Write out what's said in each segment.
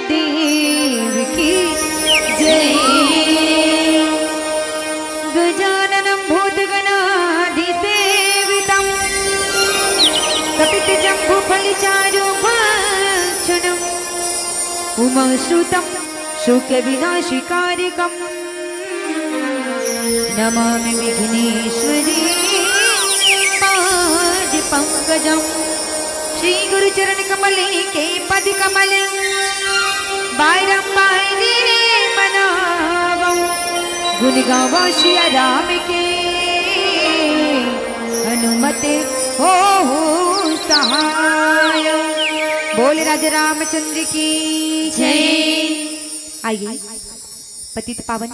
देव की जय। गजाननं भूतगणाधिसेवितं कपितजम्बूफलचारुभक्षणम् उमाश्रुतं शोकविनाशकारिकम् नमामि विघ्नेश्वरी पादपङ्कजं। श्री गुरुचरण कमले के पद कमल बारंबार मनावं गुण गावा सिया राम के हनुमते हो सहाय। बोल राजा रामचंद्र की जय। आइए पतित पावन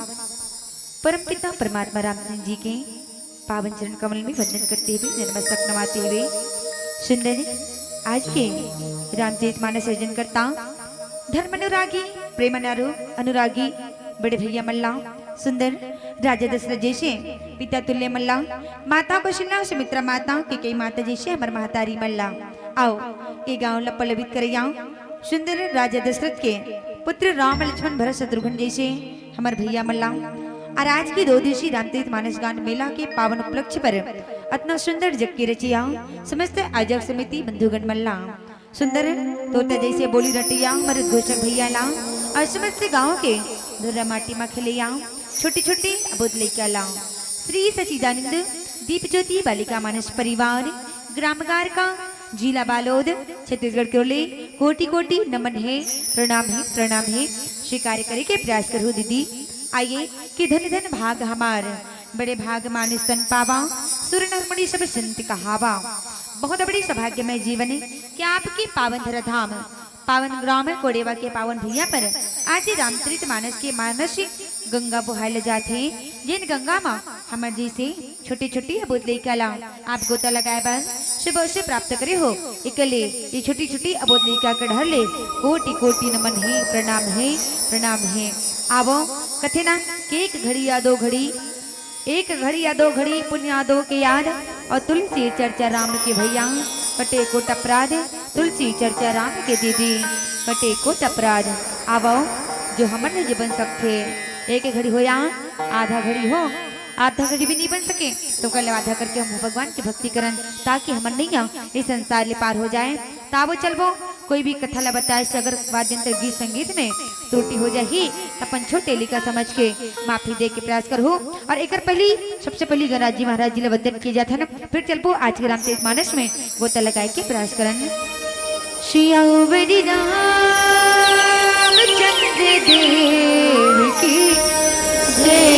परम पिता परमात्मा रामचंद्र जी के पावन चरण कमल में वंदन करते हुए नतमस्तक नवाते हुए सुंदर आज के रामचरितमानस सृजन करता धर्म अनुरागी प्रेम अनुरागी बड़े भैया मल्ला सुंदर राजा दशरथ जैसे पिता तुल्य मल्ला माता कौशल्या सुमित्रा माता के कई माता जैसे हमार महतारी मल्ला आओ ये गाँव लपलवित कर सुंदर राजा दशरथ के पुत्र राम लक्ष्मण भरत शत्रुघ्न जैसे हमार भैया मल्ला और आज की 2 दिवसीय रामचरितमानस गान मेला के पावन उपलक्ष्य पर अतना सुंदर जग की रचिया समस्त आयोजक समिति बंधुगण मल्ला सुंदर तोता जैसे बोली रटिया मरुद घोषक भैया ला और समस्त गाँव के धुरा माटी में खिलैया छोटी छोटी अबोध लेके ला। श्री सचिदानंद दीप ज्योति बालिका मानस परिवार ग्रामगार का जिला बालोद छत्तीसगढ़ के लिए कोटि कोटि नमन है प्रणाम है स्वीकार करे के प्रयास करो दीदी। आइए कि धन धन भाग हमार बड़े भाग मानुष तन पावा सुर नरमणि सब संत कहावा। बहुत बड़ी सौभाग्यमय जीवन कि आपकी पावन धराधाम पावन ग्राम कोडेवा के पावन भैया पर आज रामचरितमानस के मानसिक गंगा बुहाल जाते जिन गंगा माँ हमारे जैसे छोटी छोटी अबोध लेकर आप गोता लगाए बाद सुबह से प्राप्त करे हो इकले ये छोटी छोटी अबोध लेकर कढ़र ले कोटि कोटि नमन है प्रणाम है। आवो कथे ना कि एक घड़ी या दो घड़ी पुण्य यादों के याद और तुलसी चर्चा राम के भैया कटे कोट अपराध तुलसी चर्चा राम के दीदी कटे कोट अपराध। आवो जो हमारे जीवन सकते एक घड़ी हो या आधा घड़ी हो आधा घड़ी भी नहीं बन सके तो कल आधा करके हम भगवान की भक्ति करन ताकि हमर नैया इस संसार ले पार हो जाए। तावो चलबो कोई भी कथा ला बताए से अगर वाद्यंत्र गीत संगीत में त्रुटि हो जाही अपन छोटे लिखा समझ के माफी दे के प्रयास करो। और एक सबसे पहली गणराज जी महाराज जी वंदन किया जाता है फिर चलबो आज के रामचरितमानस में गोता लगाए के प्रयास करन। श्री रामचंद्र देव की जय।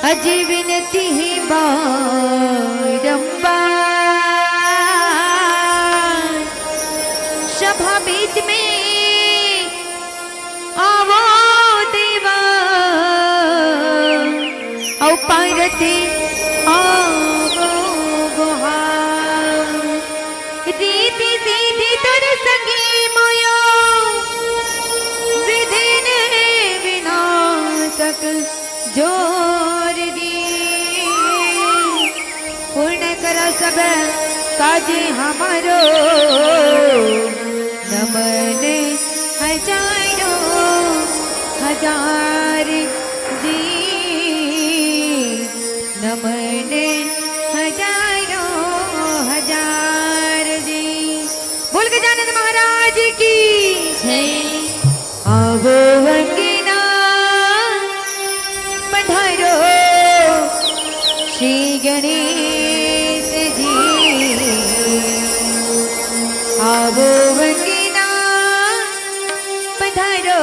अज विनती है बारंबार सभा बीच में आवो देवा औ पारती आवो गुहार रीति सीधी तुर सगी मोयो विधि ने विनाशक जोर दी पूर्ण कर सब काज हमारो नमन हजार जी नमन हजार जी। बोल गजानन महाराज की जय। आवो अंगिना पधारो श्री गणेश जी आवो अंगिना पधारो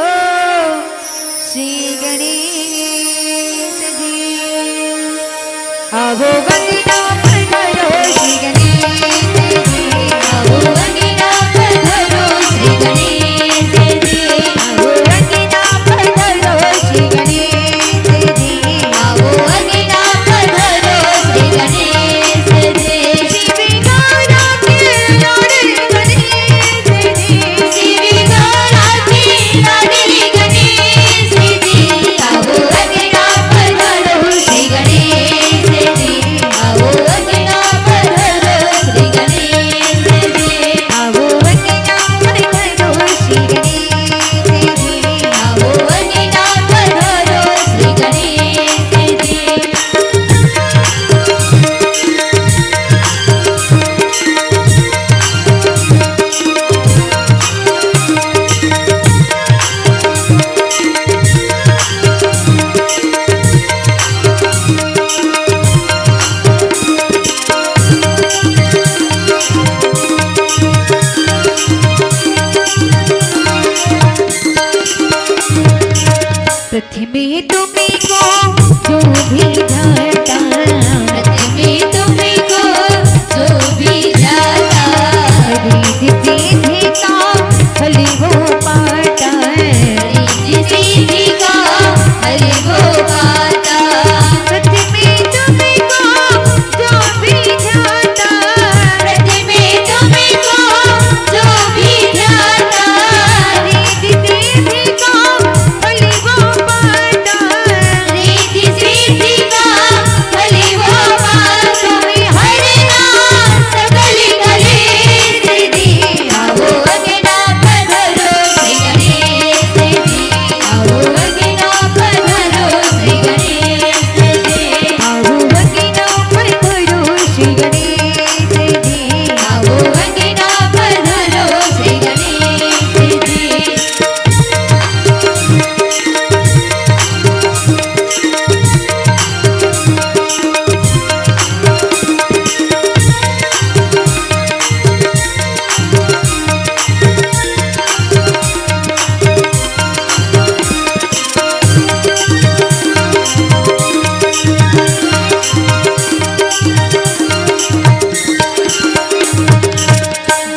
श्री गणेश जी आवो अंगिना पधारो श्री गणेश जी आवो अंगिना पधारो श्री गणेश जी आवो अंगिना पधारो श्री गणेश जी आवो अंगिना पधारो श्री गणेश जी। शिवी गौरा के लाडली गणेश जी शिवी गौरा के लाडली गणेश जी आवो अंगिना पधारो तुम्ही को जो भी जाता, व्रत में तुम्ही को जो भी जाता, रिद्धि सिद्धि का फल वो पाता, रिद्धि सिद्धि का फल वो पाता। व्रत में तुम्ही को जो भी जाता, व्रत में तुम्ही को जो भी जाता, रिद्धि सिद्धि का फल वो पाता, रिद्धि सिद्धि का फल वो पाता। तुम्ही हर नाम सकल कले सिद्धि, आओ अंगना पधारो श्री गणेश जी, आओ अंगना पधारो श्री गणेश जी, आओ अंगना पधारो श्री गणेश जी, आओ अंगना पधारो श्री गणेश जी।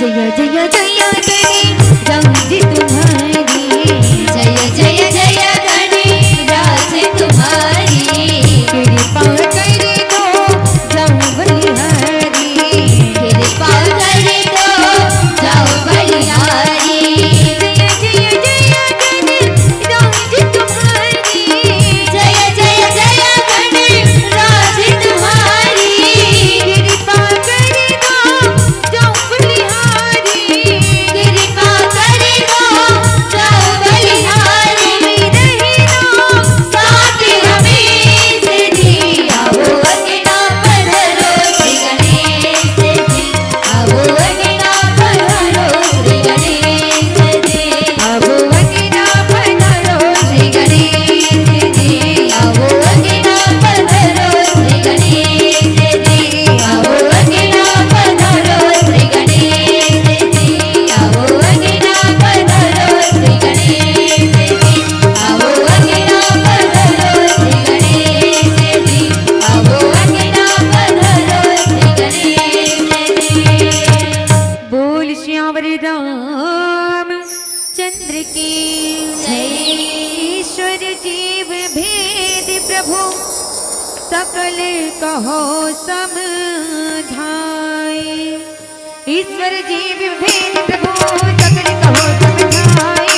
जय जय जय गणेश राज तुम्हारी, जय जय जय गणेश तुम्हारी, कृपा कर दो जाऊं बलिहारी, कृपा कर दो जाओ बलिहारी। जय जय जय गणेश राज तुम्हारी, जय जय जय गणेश तुम्हारी, कृपा कर दो जाऊं बलिहारी, कृपा कर दो जाओ बलिहारी। साथ हमें सिद्धि, आओ अंगना पधारो श्री गणेश जी, आओ अंगना पधारो श्री गणेश जी, अब अंगना पधारो श्री गणेश जी, आओ अंगना पधारो श्री गणेश जी, आओ अंगना पधारो श्री गणेश जी, आओ अंगना पधारो श्री गणेश जी, आओ अंगना पधारो श्री गणेश जी, आओ अंगना पधारो श्री गणेश जी। बोल श्यावर राम चंद्र की जय। ईश्वर जीव भेद प्रभु सकल कहो समधाय, ईश्वर जीव भेद प्रभु सकल कहो समधाय,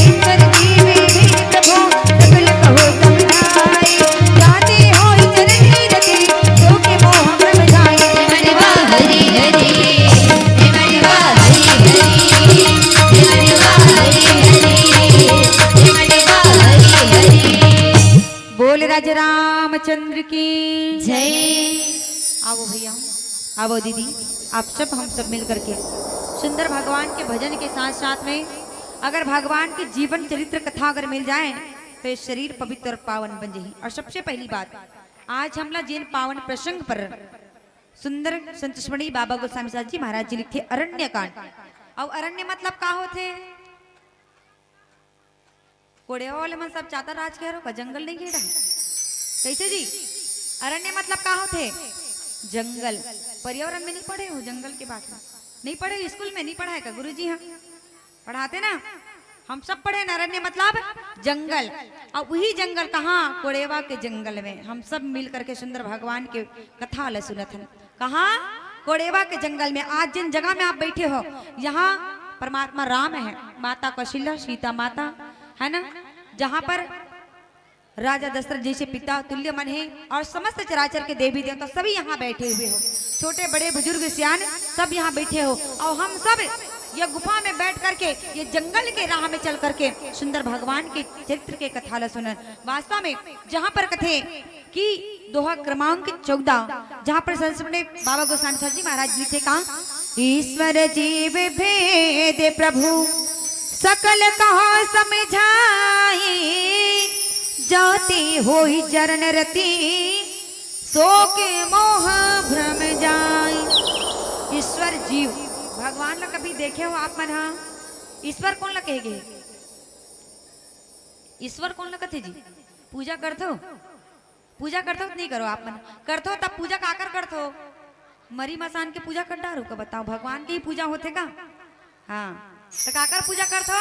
ईश्वर जीव भेद प्रभु सकल कहो समधाय, जाते हो चरण रते जो के मोह भ्रम जाए, मनवा हरि हरि, मनवा हरि हरि, मनवा हरि हरि, मनवा हरि हरि। बोल राजा रामचंद्र की जय। आओ भैया, आओ दीदी, आप सब हम सब मिल करके सुंदर भगवान के भजन के साथ साथ में अगर भगवान की जीवन चरित्र कथा अगर मिल जाए तो ये शरीर पवित्र और पावन बन जाए। और सबसे पहली बात, आज हमला जिन पावन प्रसंग पर सुंदर संत स्मरणीय बाबा गोस्वामी साहब जी महाराज जी लिखे अरण्य कांड। और अरण्य मतलब का होते, कोड़े वाले मन सब चाहता राज कह रहा जंगल नहीं घेरा कैसे जी। अरण्य मतलब का होते, जंगल। पर्यावरण में नहीं पढ़े हो, जंगल के बात में नहीं पढ़े, स्कूल में नहीं पढ़ा है का गुरुजी? हम पढ़ाते ना, हम सब पढ़े ना। अरण्य मतलब जंगल, और वही जंगल कहाँ, कोड़ेवा के जंगल में हम सब मिल करके सुंदर भगवान के कथा ल सुनत हन। कहाँ, कोड़ेवा के जंगल में। आज जिन जगह में आप बैठे हो यहाँ परमात्मा राम है, माता कौशल्या सीता माता है ना, जहाँ पर राजा दशरथ जैसे पिता तुल्य मन है, और समस्त चराचर के देवी देवता सभी यहाँ बैठे हुए हो, छोटे बड़े बुजुर्ग सियान सब यहाँ बैठे हो। और हम सब ये गुफा में बैठ करके ये जंगल के राह में चल करके सुंदर भगवान के चरित्र के कथा ल सुनन। वास्तव में जहाँ पर कथे कि दोहा क्रमांक 14 जहाँ पर संस्मरण बाबा गोस्वामी साहब जी महाराज जी थे, कहा ईश्वर जीव भेद प्रभु सकल कहो समझाई, जाते होई चरण रति शोक मोह भ्रम जाई। ईश्वर जीव भगवान ला कभी देखे हो आप मन? हाँ, ईश्वर कौन ला कहेगे? ईश्वर कौन ला कथे जी? पूजा करथो पूजा करथो नहीं करो आप मन करथो तब पूजा काकर करथो मरी मसान के पूजा कर डारो का बताओ भगवान की ही पूजा होते का हाँ तो काकर पूजा करथो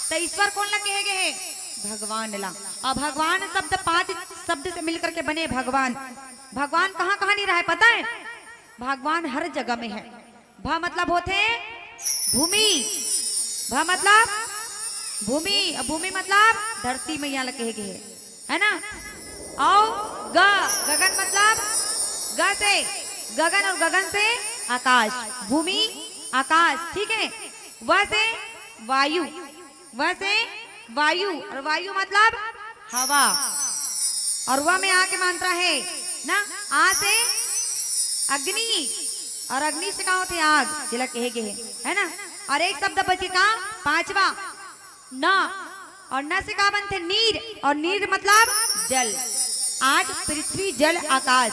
तो ईश्वर कौन ला कहे गए है भगवान ला और भगवान शब्द 5 शब्द से मिलकर के बने भगवान भगवान कहाँ कहाँ नहीं रहा है पता है भगवान हर जगह में है भ मतलब होते भूमि भ मतलब भूमि और भूमि मतलब धरती में यहाँ कहे गए है ना और गगन मतलब ग से गगन और गगन से आकाश भूमि आकाश ठीक है वह से वायु और वायु मतलब हवा और वह में आके मंत्र है ना आ से अग्नि और अग्नि से कहा होते आग जिला कहे गए है ना और एक शब्द बचे का 5वां न और न से कहा बनते नीर और नीर मतलब जल आज पृथ्वी जल आकाश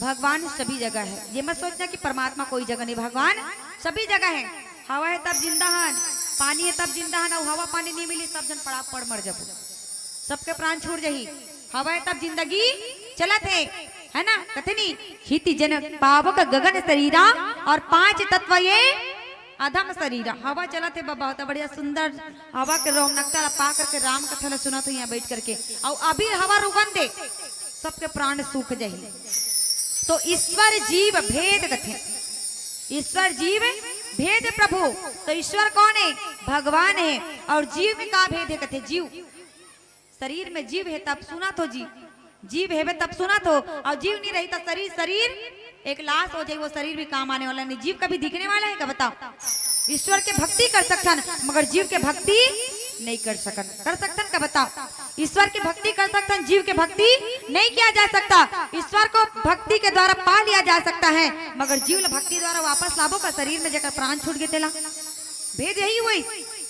भगवान सभी जगह है ये मत सोचना कि परमात्मा कोई जगह नहीं भगवान सभी जगह है हवा है तब जिंदा है पानी है तब जिंदा है हवा पानी नहीं मिली सब जन पड़ा पड़ मर जब सबके प्राण छूट जही हवा है तब जिंदगी चलत है ना कथे नहीं हिति जन पावक गगन शरीरा और 5 तत्व ये अधम शरीरा हवा चलत है बाबा तो बढ़िया सुंदर हवा के रौनकता पा करके राम कथा सुना तो यहाँ बैठ करके और अभी हवा रुकन दे सबके प्राण सूख जाही तो ईश्वर जीव भेद कथे ईश्वर जीव भेद प्रभु तो ईश्वर कौन है भगवान है और जीव में का भेद है कथे जीव शरीर में जीव है तब सुना तो जीव है तब सुना तो और जीव नहीं रही तो शरीर एक लाश हो जाए वो शरीर भी काम आने वाला नहीं जीव कभी दिखने वाला है क्या बताओ ईश्वर के भक्ति कर सकन मगर जीव के भक्ति नहीं कर सकन का बताओ ईश्वर की भक्ति कर सकते जीव की भक्ति नहीं किया जा सकता ईश्वर को भक्ति के द्वारा पा लिया जा सकता है मगर जीव भक्ति द्वारा वापस लाभो का शरीर में जाकर प्राण छूट गए तेला भेद यही हुई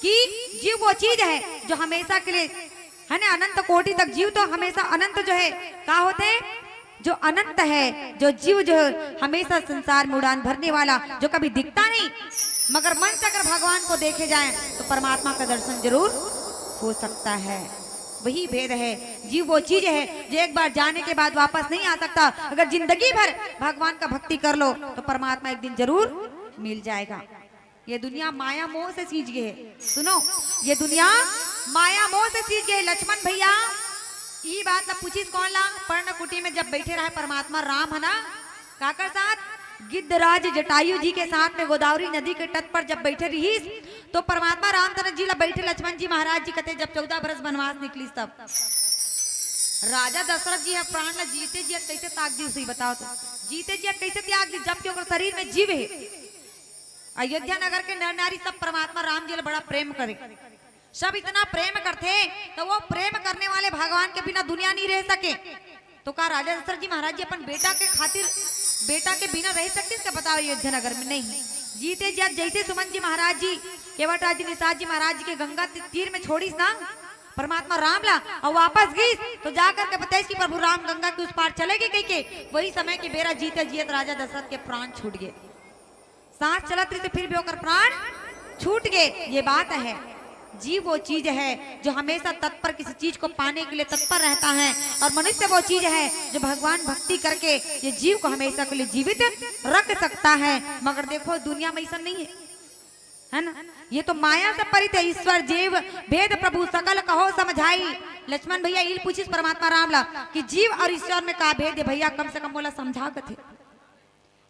कि जीव वो चीज है जो हमेशा के लिए है ना अनंत कोटि तक जीव तो हमेशा अनंत जो है क्या होते जो अनंत है जो जीव जो हमेशा संसार में उड़ान भरने वाला जो कभी दिखता नहीं मगर मन से अगर भगवान को देखे जाए तो परमात्मा का दर्शन जरूर हो सकता है वही भेद है जीव वो चीज है जो एक बार जाने के बाद वापस नहीं आ सकता अगर जिंदगी भर भगवान का भक्ति कर लो तो परमात्मा एक दिन जरूर मिल जाएगा ये दुनिया माया मोह से सींच गई है सुनो ये दुनिया माया मोह से सींच गई लक्ष्मण भैया ये बात ना पूछी कौन ला पर्ण कुटी में जब बैठे रहे परमात्मा राम है ना काकर साथ गिद्धराज जटायु जी के साथ में गोदावरी नदी के तट पर जब बैठे रही तो परमात्मा रामचंद्र जी ला बैठे लक्ष्मण जी महाराज जी कहते जब 14 बरस वनवास निकली तब राजा दशरथ जी है प्राण ला जीते जी कैसे त्याग दी उसे बताओ तो जीते जी कैसे त्याग दी जबकि उनके शरीर में जीव है अयोध्या नगर के नर नारी सब परमात्मा राम जी बड़ा प्रेम करे सब इतना प्रेम करते तो वो प्रेम करने वाले भगवान के बिना दुनिया नहीं रह सके तो का राजा दशरथ जी महाराज जी अपन बेटा के खातिर बेटा के बिना रह सकते इसका बताओ अयोध्या नगर में नहीं जीते जी जैसे सुमन जी महाराज जी केवटराज जी निषाद जी महाराज जी के गंगा तीर में छोड़ीस ना परमात्मा राम ला और वापस गई तो जाकर के बताइस कि प्रभु राम गंगा के उस पार चलेगी कहीं के वही समय के बेरा जीते जीत राजा दशरथ के प्राण छूट गए सांस चलत रही तो फिर भी होकर प्राण छूट गए ये बात है जीव वो चीज है जो हमेशा तत्पर किसी चीज को पाने के लिए तत्पर रहता है और मनुष्य वो चीज है जो भगवान भक्ति करके ये जीव को हमेशा के लिए जीवित रख सकता है मगर देखो दुनिया में ऐसा नहीं है ना ये तो माया से परित है ईश्वर जीव भेद प्रभु सकल कहो समझाई लक्ष्मण भैया इल पूछिस परमात्मा राम ला कि जीव और ईश्वर में का भेद है भैया कम से कम बोला समझा कथे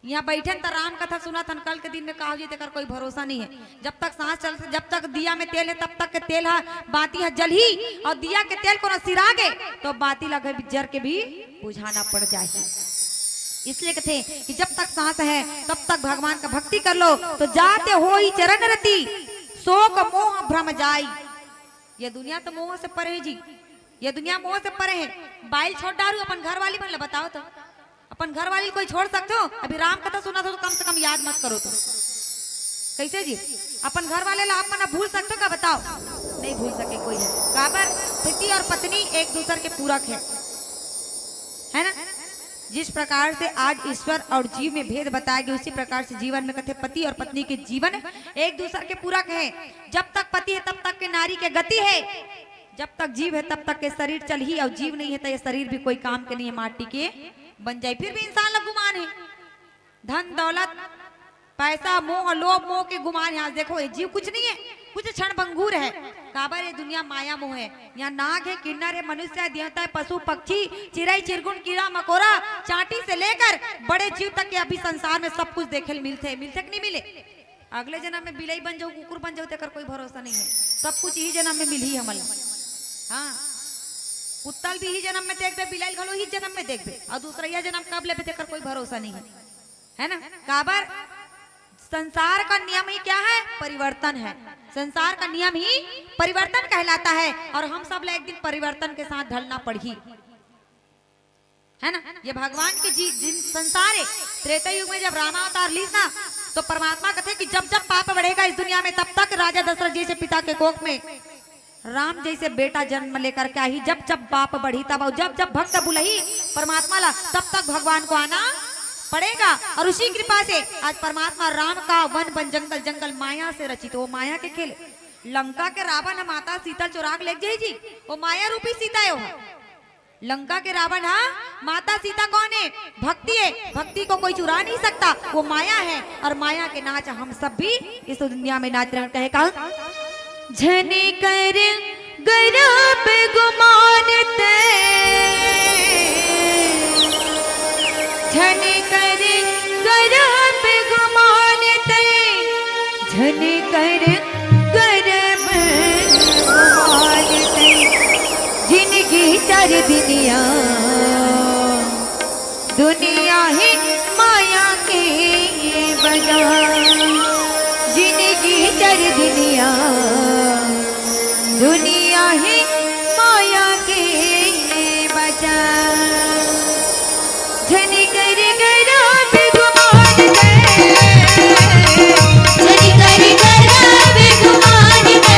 यहाँ बैठे तो राम कथा सुना था कल के दिन में कहा तेकर कोई भरोसा नहीं है जब तक सांस चल जब तक दिया में तेल है तब तक के तेल है बाती है जल ही और दिया के तेल को न सिरा गए तो बाती लगे जर के भी बुझाना पड़ जाए इसलिए कहते कि जब तक सांस है तब तक भगवान का भक्ति कर लो तो जाते हो ही चरण रति शोक मोह भ्रम जाई ये दुनिया तो मोह से परे जी ये दुनिया मोह से परे है बाइल छोड़ डालू अपन घर वाली बन बताओ तो अपन घर वाली कोई छोड़ सकते हो अभी राम कथा सुना तो कम से कम याद मत करो तो कैसे जी अपन घर वाले ला आप मना भूल सकते हो क्या बताओ नहीं भूल सके कोई है काबर पति और पत्नी एक दूसरे के पूरक है ना जिस प्रकार से आज ईश्वर और जीव में भेद बताया गया उसी प्रकार से जीवन में कहते पति और पत्नी के जीवन एक दूसरे के पूरक है जब तक पति है तब तक के नारी के गति है जब तक जीव है तब तक ये शरीर चल ही, और जीव नहीं है तो ये शरीर भी कोई काम के नहीं है, माटी के बन जाए। फिर भी इंसान लोग गुमान है, धन दौलत पैसा मोह लोभ मोह के गुमान। यहाँ देखो ये जीव कुछ नहीं है, कुछ क्षण भंगुर है। काबर ये दुनिया माया मोह है। यहाँ नाग है, किन्नर है, मनुष्य है, देवता है, पशु पक्षी, चिड़ई चिरगुन, कीड़ा मकोड़ा, चाटी से लेकर बड़े जीव तक के अभी संसार में सब कुछ देखे मिलते कि नहीं मिले। अगले जन्म में बिलाई बन जाओ, कुकुर बन जाओ, तेकर कोई भरोसा नहीं है। सब कुछ यही जन्म में मिल ही हमल। हाँ, कुत्तल भी ही जन्म में देखबे, बिलाई घलो ही जन्म में देखबे, और दूसरा यह जन्म कब लेबे तेकर कोई भरोसा नहीं है ना। काबर संसार का नियम ही क्या है? परिवर्तन है। संसार का नियम ही परिवर्तन कहलाता है, और हम सब एक दिन परिवर्तन के साथ ढलना पड़ी है ना। ये भगवान के जिन संसार है, त्रेता युग में जब रामावतार ली ना, तो परमात्मा कहते कि जब जब पाप बढ़ेगा इस दुनिया में, तब तक राजा दशरथ जैसे पिता के कोख में राम जैसे बेटा जन्म लेकर के आई। जब जब पाप बढ़ी तब, जब जब भक्त बुलही परमात्मा ला, तब तक भगवान को आना पड़ेगा। और उसी कृपा से आज परमात्मा राम का वन वन जंगल जंगल माया से रचित, वो माया के खेल। लंका के रावण माता सीता चुरा ले जाई जी, वो माया रूपी सीता है। लंका के रावण, हाँ, माता सीता कौन है? भक्ति है। भक्ति को कोई चुरा नहीं सकता, वो माया है। और माया के नाच हम सब भी इस दुनिया में नाच रहे हैं। कहा झने कर गरब गुमानते, झने कर गरब गुमानते, झने कर गरब गुमानते, जिनकी चार दुनिया दुनिया है माया के बाजार, जिनकी चार दुनिया दुनिया है माया के बाजार। झनी कर गरब गुमानते, झनी कर गरब गुमानते,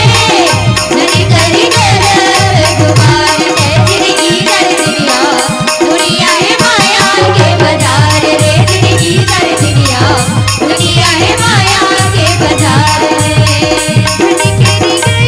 झनी कर गरब गुमानते, जिनकी कर दुनिया दुनिया है माया के बाजार रे, जिनकी कर दुनिया दुनिया है माया के बाजार रे। झनी कर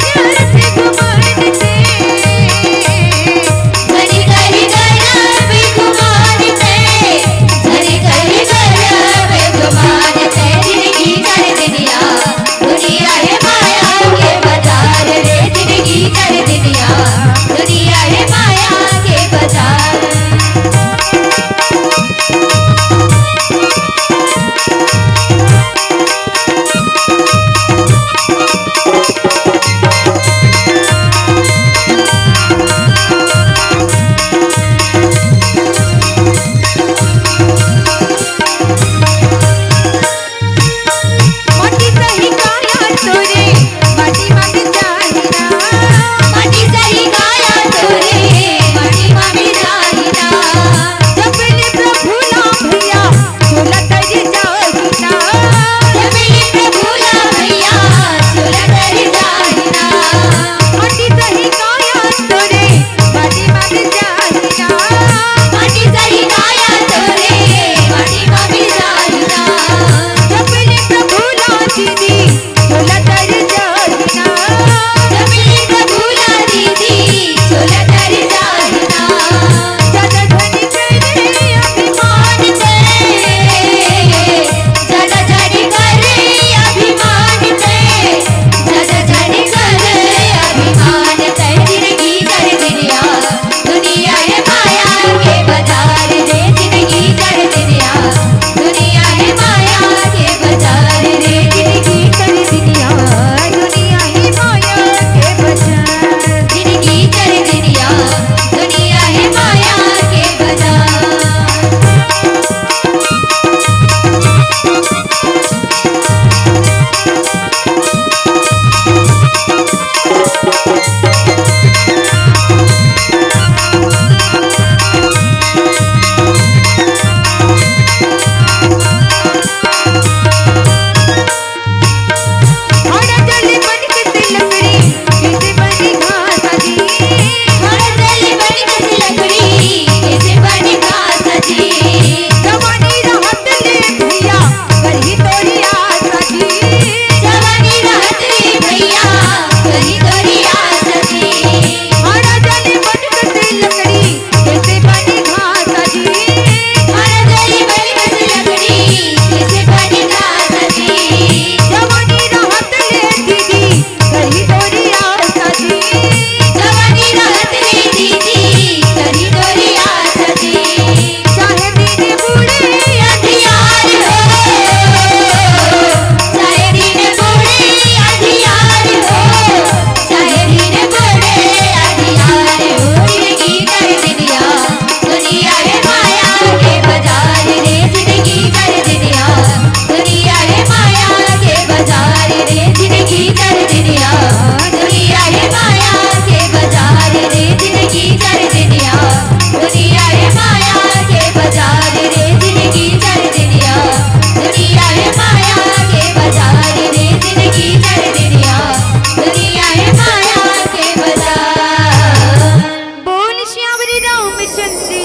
रामचंद्र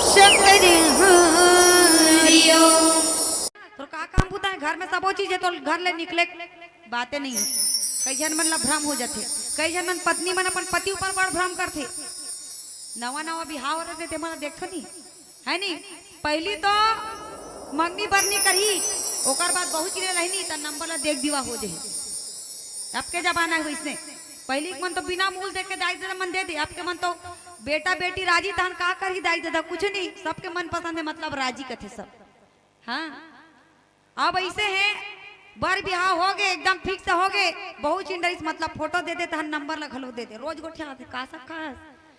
शंकर हरिओ तो का काम होता है घर में सबो चीज है तो घर ले निकले बातें नहीं है। कई जन मन ला भ्रम हो जाते, कई जन मन पत्नी मन अपन पति ऊपर बड़ भ्रम करते। नवा नवा बिहाव हो रहे थे मन देखो नहीं है नी, पहली तो मंगनी बरनी करही ओकर बाद बहुत चीजें रहनी त नंबर ला देख दीवा हो जाए। अब के जमाना है इसने पहली मन तो बिना मूल देख के दाई दादा मन दे दे, अब के मन तो बेटा बेटी राजी तहन का कर ही दाई दादा कुछ नहीं, सबके मन पसंद है मतलब राजी कथे सब। हाँ अब ऐसे हैं बर बिहाव हो गए एकदम फिक्स हो गए, बहुत चिंडरिस मतलब फोटो दे दे तहन नंबर ला घलो दे दे, रोज गोठिया आते का सब खास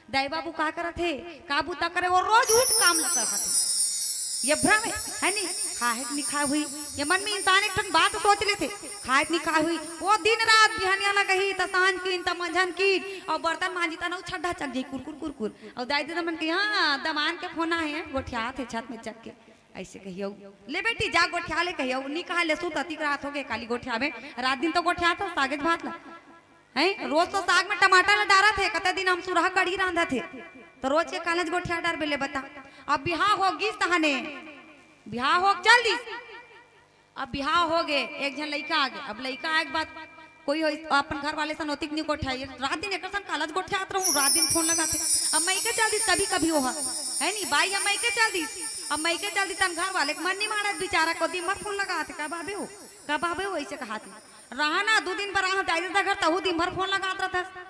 दाई बाबू का करत है का बूता करे वो रोज उठ काम ल करत ये भ्रम है नहीं। खाए नहीं खाए हुई ये मन में इंसान एक ठन बात सोच लेते, खाए नहीं खाए हुई वो दिन रात बिहानिया ला कही त सांझ कीन त मंझन कीन और बर्तन मांजी त नौ छड्डा चक जाई कुरकुर कुरकुर और दाई दादा मन के हां दमान के फोना है गोठिया थे छत में चक के ऐसे कहियो ले बेटी जा गोठिया ले कहियो नी कहा ले सुत अति रात हो गए काली गोठिया में रात दिन तो गोठिया तो सागे भात ला है रोज तो साग में टमाटर ला डारा थे कते दिन हम सुरहा कड़ी रांधा थे तो रोज के कालेज गोठिया डार बेले बता। अब बिहाव हो गई तहने बिहाव हो चल दी, अब बिहाव हो गए एक जन लड़का आ गए, अब लड़का आए के बाद कोई अपन घर वाले से नोतिक नहीं गोठिया रात दिन एक संग कालज गोठिया आत रहूं रात दिन फोन लगाते। अब मैं के चल दी कभी कभी वो है नहीं बाई हम मैं के चल दी, अब मैं के चल दी तन घर वाले मन नहीं मारत बेचारा को दिन भर फोन लगाते कब आबे हो ऐसे कहाते रहा ना 2 दिन पर रहा दाई दादा घर तहु दिन भर फोन लगात रहता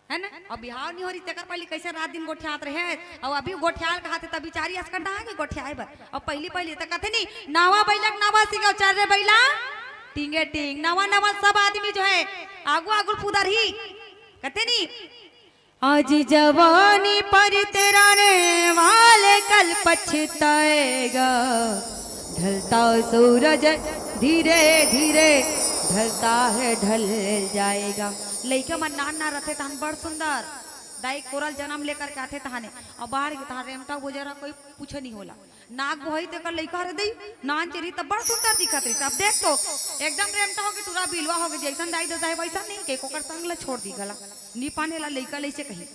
है ना। अब बिहाव नहीं हो रही तेकर पहले कैसे रात दिन गोठियात रहे और अभी गोठियाल कहाते तब बिचारी असकंडा आ गई गोठियाए बर। और पहली पहली तो कहते नहीं नावा बैलक नावा सिंगा चल रे बैला टिंगे टिंग नवा नवा सब आदमी जो है आगू आगू फुदर ही कहते नहीं आज जवानी पर तेरा ने वाले कल पछताएगा ढलता सूरज धीरे धीरे ढलता है ढल जाएगा। लइका मन नान ना रहते तहन बड़ सुंदर दाई कोरल जन्म लेकर के आते तहाने और बाहर के तहां रेमटा गुजरा कोई पूछ नहीं होला नाक बोही तेकर लइका रे दई नान चेरी तब बड़ सुंदर दिखत रही। अब देख तो एकदम रेमटा हो के टूरा बिलवा हो के जैसन दाई दादा है वैसा नहीं के कोकर संग ला छोड़ दी गला नी पाने ला लइका लइसे कही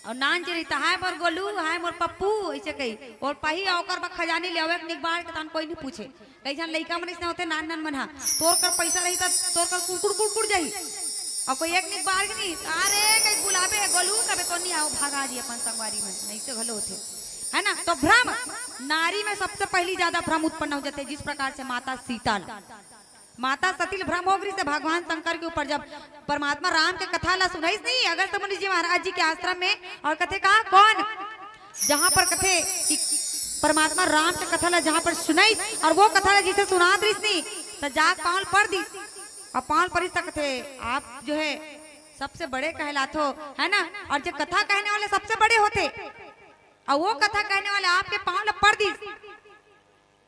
और नान चेरी त हाय मोर गोलू हाय मोर पप्पू ऐसे कही और पही ओकर बा खजानी लेवे के निकबार के तहन कोई नहीं पूछे कैसन लइका मन इसने होते नान नान मनहा तोर कर पैसा रही त तोर कर कुकुड़ कुकुड़ जाई और कोई एक निक बार नहीं अरे कई गुलाबे गोलू कबे तो नहीं आओ भागा जी अपन संगवारी में नहीं से घलो होते है ना। तो भ्रम नारी में सबसे पहली ज्यादा भ्रम उत्पन्न हो जाते जिस प्रकार से माता सती भ्रम हो गई से भगवान शंकर के ऊपर जब परमात्मा राम के कथा ला सुनाई नहीं अगस्त मुनि जी महाराज जी के आश्रम में और कथे कहा कौन जहां पर कथे परमात्मा राम के कथा ला जहां पर सुनाई और वो कथा ला जिसे सुना दी तो जाग पाल पढ़ दी और पाल पढ़ी तक थे आप जो है सबसे बड़े कहलाते हो है ना। और जो कथा कहने वाले सबसे बड़े होते और वो कथा कहने वाले आपके पांव पढ़ दी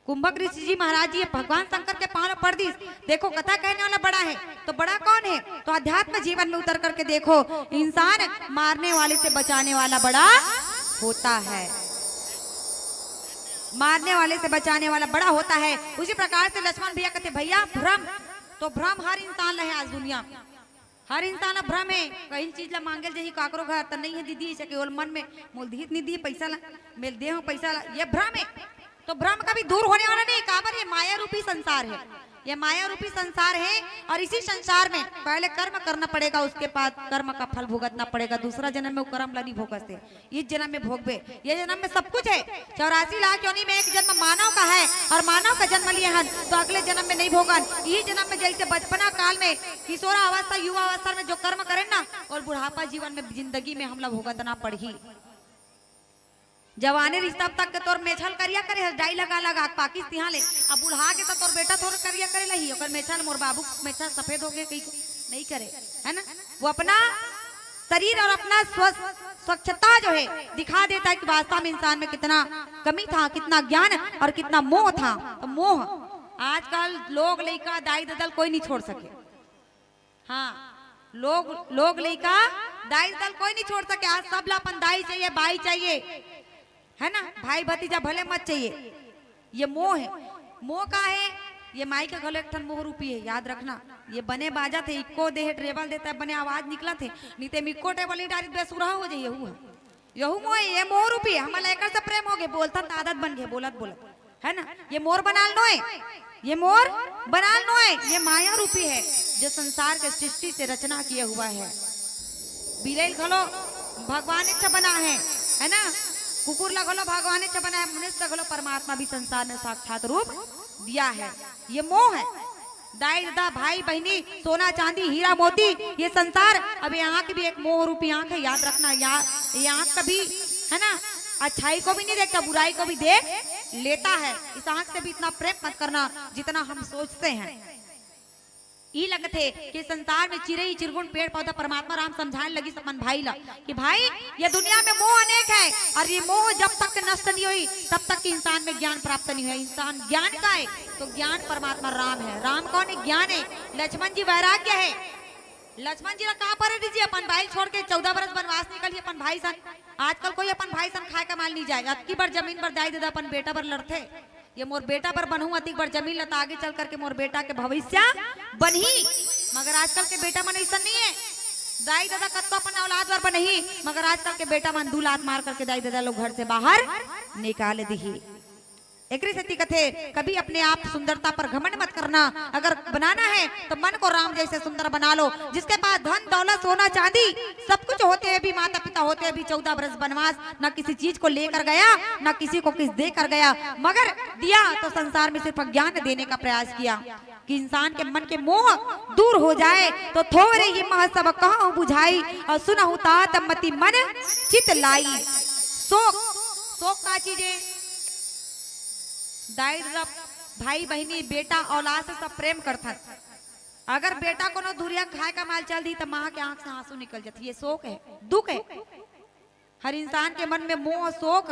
कुंभक ऋषि जी महाराज जी भगवान शंकर के पांव पढ़ दी देखो कथा कहने वाला बड़ा है तो बड़ा कौन है तो अध्यात्म जीवन में उतर करके देखो इंसान मारने वाले से बचाने वाला बड़ा होता है, मारने वाले से बचाने वाला बड़ा होता है। उसी प्रकार से लक्ष्मण भैया कहते भैया भ्रम तो भ्रम हर इंसान ला है आज दुनिया में हर इंसान भ्रम है कहीं चीज ला मांगे जही काकरो घर तो नहीं है दीदी ऐसे केवल मन में मूलधीत नहीं दिए पैसा ला मेल दे पैसा ला ये भ्रम है। तो भ्रम कभी दूर होने वाला नहीं काबर ये माया रूपी संसार है, ये माया रूपी संसार है और इसी संसार में पहले कर्म करना पड़ेगा उसके बाद कर्म का फल भुगतना पड़ेगा। दूसरा जन्म में वो कर्म ला नहीं भोगते इस जन्म में भोगबे ये जन्म में सब कुछ है 84 लाख योनि में एक जन्म मानव का है और मानव का जन्म लिए हन तो अगले जन्म में नहीं भोगन। इस जन्म में जैसे बचपना काल में किशोरा अवस्था युवा अवस्था में जो कर्म करें ना और बुढ़ापा जीवन में जिंदगी में हमला भोगतना पड़ी जवानी रिश्ता तक के तोर मेछल करिया करे डाई लगा लगा पाकिस तिहा ले अब बुढ़ा के तो तोर बेटा थोड़ा करिया करे लही ओकर मेछल मोर बाबू मेछल सफेद हो गए कहीं नहीं करे है ना। वो अपना शरीर और अपना स्वच्छता जो है दिखा देता है कि वास्तव में इंसान में कितना कमी था कितना ज्ञान और कितना मोह था। तो मोह आजकल लोग लइका दाई ददल कोई नहीं छोड़ सके। हाँ लोग लइका दाई ददल कोई नहीं छोड़ सके। आज सब ला अपन दाई चाहिए बाई चाहिए है ना भाई भतीजा भले मत चाहिए। ये मोह है। मोह का है ये माई का गले एक ठन मोह रूपी है याद रखना। ये बने बाजा थे इक्को देह ट्रेबल देता है बने आवाज निकला थे नीते मिक्को टेबल नहीं डाली बेसुरा हो जाइए हुआ यहू मोह ये मोह रूपी हम लेकर से प्रेम हो गए बोलता आदत बन गए बोलत बोलत है ना। ये मोर बनाल नो है, ये मोर बनाल नो है, ये माया रूपी है जो संसार के सृष्टि से रचना किया हुआ है। बिलेल घलो भगवान इच्छा बना है ना। कुकुर लगलो भगवान इच्छा बना है, मनुष्य लगलो परमात्मा भी संसार में साक्षात रूप दिया है। ये मोह है। दाई दादा भाई बहनी सोना चांदी हीरा मोती ये संसार, अब ये आंख भी एक मोह रूपी आंख है, याद रखना। ये आंख कभी है ना अच्छाई को भी नहीं देखता, बुराई को भी देख लेता है। इस आंख से भी इतना प्रेम मत करना जितना हम सोचते हैं। ई लगते कि संसार में चिरई चिरगुण पेड़ पौधा परमात्मा राम समझाने लगी अपन भाई ला कि भाई ये दुनिया में मोह अनेक है और ये मोह जब तक नष्ट नहीं हुई तब तक कि इंसान में ज्ञान प्राप्त नहीं हुआ। इंसान ज्ञान का है तो ज्ञान परमात्मा राम है। राम कौन है? ज्ञान है। लक्ष्मण जी वैराग्य है। लक्ष्मण जी कहाँ पर दीजिए अपन भाई छोड़ के 14 वर्ष वनवास निकलिए अपन भाई सन। आजकल कोई अपन भाई सन खाए का माल नहीं जाएगा। अतकी बार जमीन पर दाई दादा अपन बेटा पर लड़ते, ये मोर बेटा पर बनू अतिक बार जमीन लता आगे चल करके मोर बेटा के भविष्य बनही। मगर आजकल के बेटा मन ऐसा नहीं है। दाई दादा कत्तो अपन औलाद पर बनही, मगर आजकल के बेटा मन दू लात मार करके दाई दादा लोग घर से बाहर निकाल दी। एकरी सती कथे कभी अपने आप सुंदरता पर घमंड मत करना। अगर बनाना है तो मन को राम जैसे सुंदर बना लो। जिसके पास धन दौलत सोना चांदी सब कुछ होते हैं भी, माता पिता होते हैं भी, 14 वर्ष वनवास न किसी चीज को लेकर गया न किसी को किस दे कर गया, मगर दिया तो संसार में सिर्फ ज्ञान देने का प्रयास किया कि इंसान के मन के मोह दूर हो जाए। तो थोड़े ही मह सब कहूं बुझाई और सुनहु तात मति मन चित लाई। शोक शोक का चीजें दाई दादा भाई बहनी बेटा औलाद से सब प्रेम करता। अगर बेटा को दूरिया खाए का माल चल दी तो माँ के आंख से आंसू निकल जाती। ये शोक है, दुख है। हर इंसान के मन में मोह शोक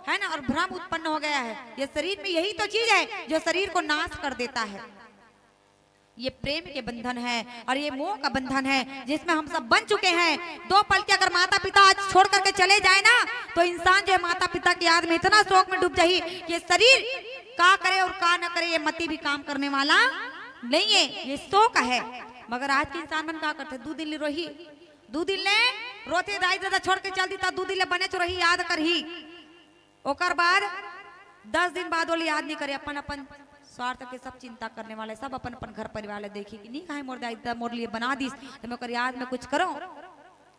है ना और भ्रम उत्पन्न हो गया है। ये शरीर में यही तो चीज है जो शरीर को नाश कर देता है। ये प्रेम के बंधन है और ये मोह का बंधन है जिसमें हम सब बन चुके हैं। 2 पल के अगर माता पिता आज छोड़ करके चले जाए ना तो इंसान जो है माता पिता की याद में इतना शोक में डूब जाए कि शरीर का करे और का न करे, ये मति भी काम करने वाला नहीं है। ये शोक है। मगर आज के इंसान मन का करते 2 दिन ले रोही, 2 दिन ले रोते दाई दादा छोड़ के चल दी 2 दिन ले बने चो रही याद करही। ओकर बाद 10 दिन बाद बोले याद नहीं करे। अपन अपन स्वार्थ के सब चिंता करने वाले सब अपन अपन घर परिवार देखी कि नहीं कहे मोर दाई दादा मोर लिए बना दी तो मैं कर याद में कुछ करो।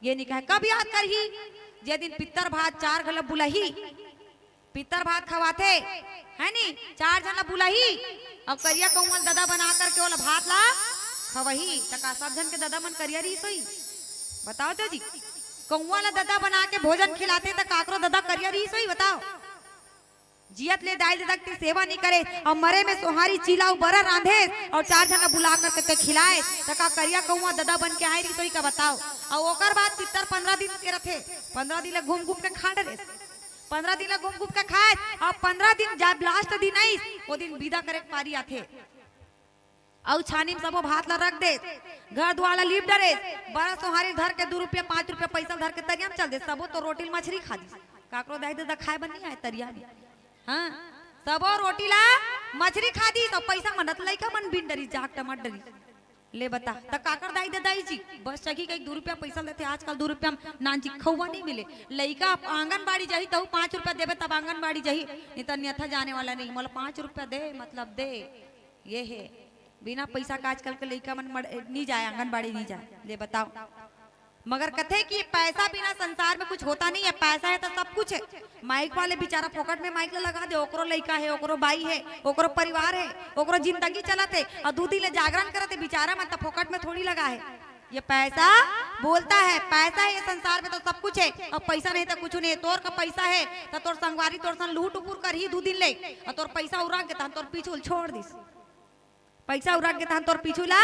ये नहीं कहे कब याद करही। जे दिन पितर भात 4 गलब बुलाही, पितर भात खवाते है नी 4 जन बुलाही और करिया कौन दादा बना करके वाला भात ला खवही। तका सब जन के दादा मन करिया रही सोई बताओ तो जी। कौआ ला दादा बना के भोजन खिलाते तो काकरो दादा करिया रही सोई बताओ। जियत ले दाई दादा की सेवा नहीं करे और मरे में सोहारी चीला बरा रांधे और 4 जन बुला करके खिलाए तका करिया कौआ दादा बन के आई रही सोई का बताओ। और ओकर बाद पितर 15 दिन के रथे, 15 दिन घूम घूम के खा डरे, 15 दिन घूम घूम के खाए और 15 दिन जब लास्ट दिन आई वो दिन विदा करे पारी आथे और छानी में सबो भात ला रख दे, घर द्वारा लीप डरे, बड़ा सोहारी धर के 2 रुपया 5 रुपया पैसा धर के तरिया में चल दे। सबो तो रोटी मछली खा दी, काकरो दाई दादा खाए बन नहीं आए तरिया में। हाँ सबो रोटी ला मछली खा दी तो पैसा मनत लइका मन बिन डरी जाग टमाटर डरी ले बता। तो काकर दाई दाई जी बस चकी का 2 रुपया पैसा लेते। आजकल 2 रुपया नान जी खौवा नहीं मिले। लइका आंगनबाड़ी जाही तो 5 रुपया देवे तब आंगनबाड़ी जाही, नहीं तो अन्यथा जाने वाला नहीं। मतलब 5 रुपया दे मतलब दे। ये है बिना पैसा का आजकल के लइका मन नहीं जाए, आंगनबाड़ी नहीं जाए ले बताओ। मगर कथे कि पैसा बिना संसार में कुछ होता नहीं है। पैसा है तो सब कुछ है। माइक वाले बेचारा फोकट में माइक लगा दे, ओकरो लइका है, ओकरो बाई है, ओकरो परिवार है, ओकरो जिंदगी चलते और 2 दिन ले जागरण करते बेचारा मन तो फोकट में थोड़ी लगा है। ये पैसा बोलता है, पैसा है ये संसार में तो सब कुछ है और पैसा नहीं तो कुछ नहीं। तोर का पैसा है तो तोर संगवारी तोर सन लूट उपुर कर ही 2 दिन ले और तोर पैसा उड़ा के तोर पीछू छोड़ दिस, पैसा उड़ा के तोर पीछू ला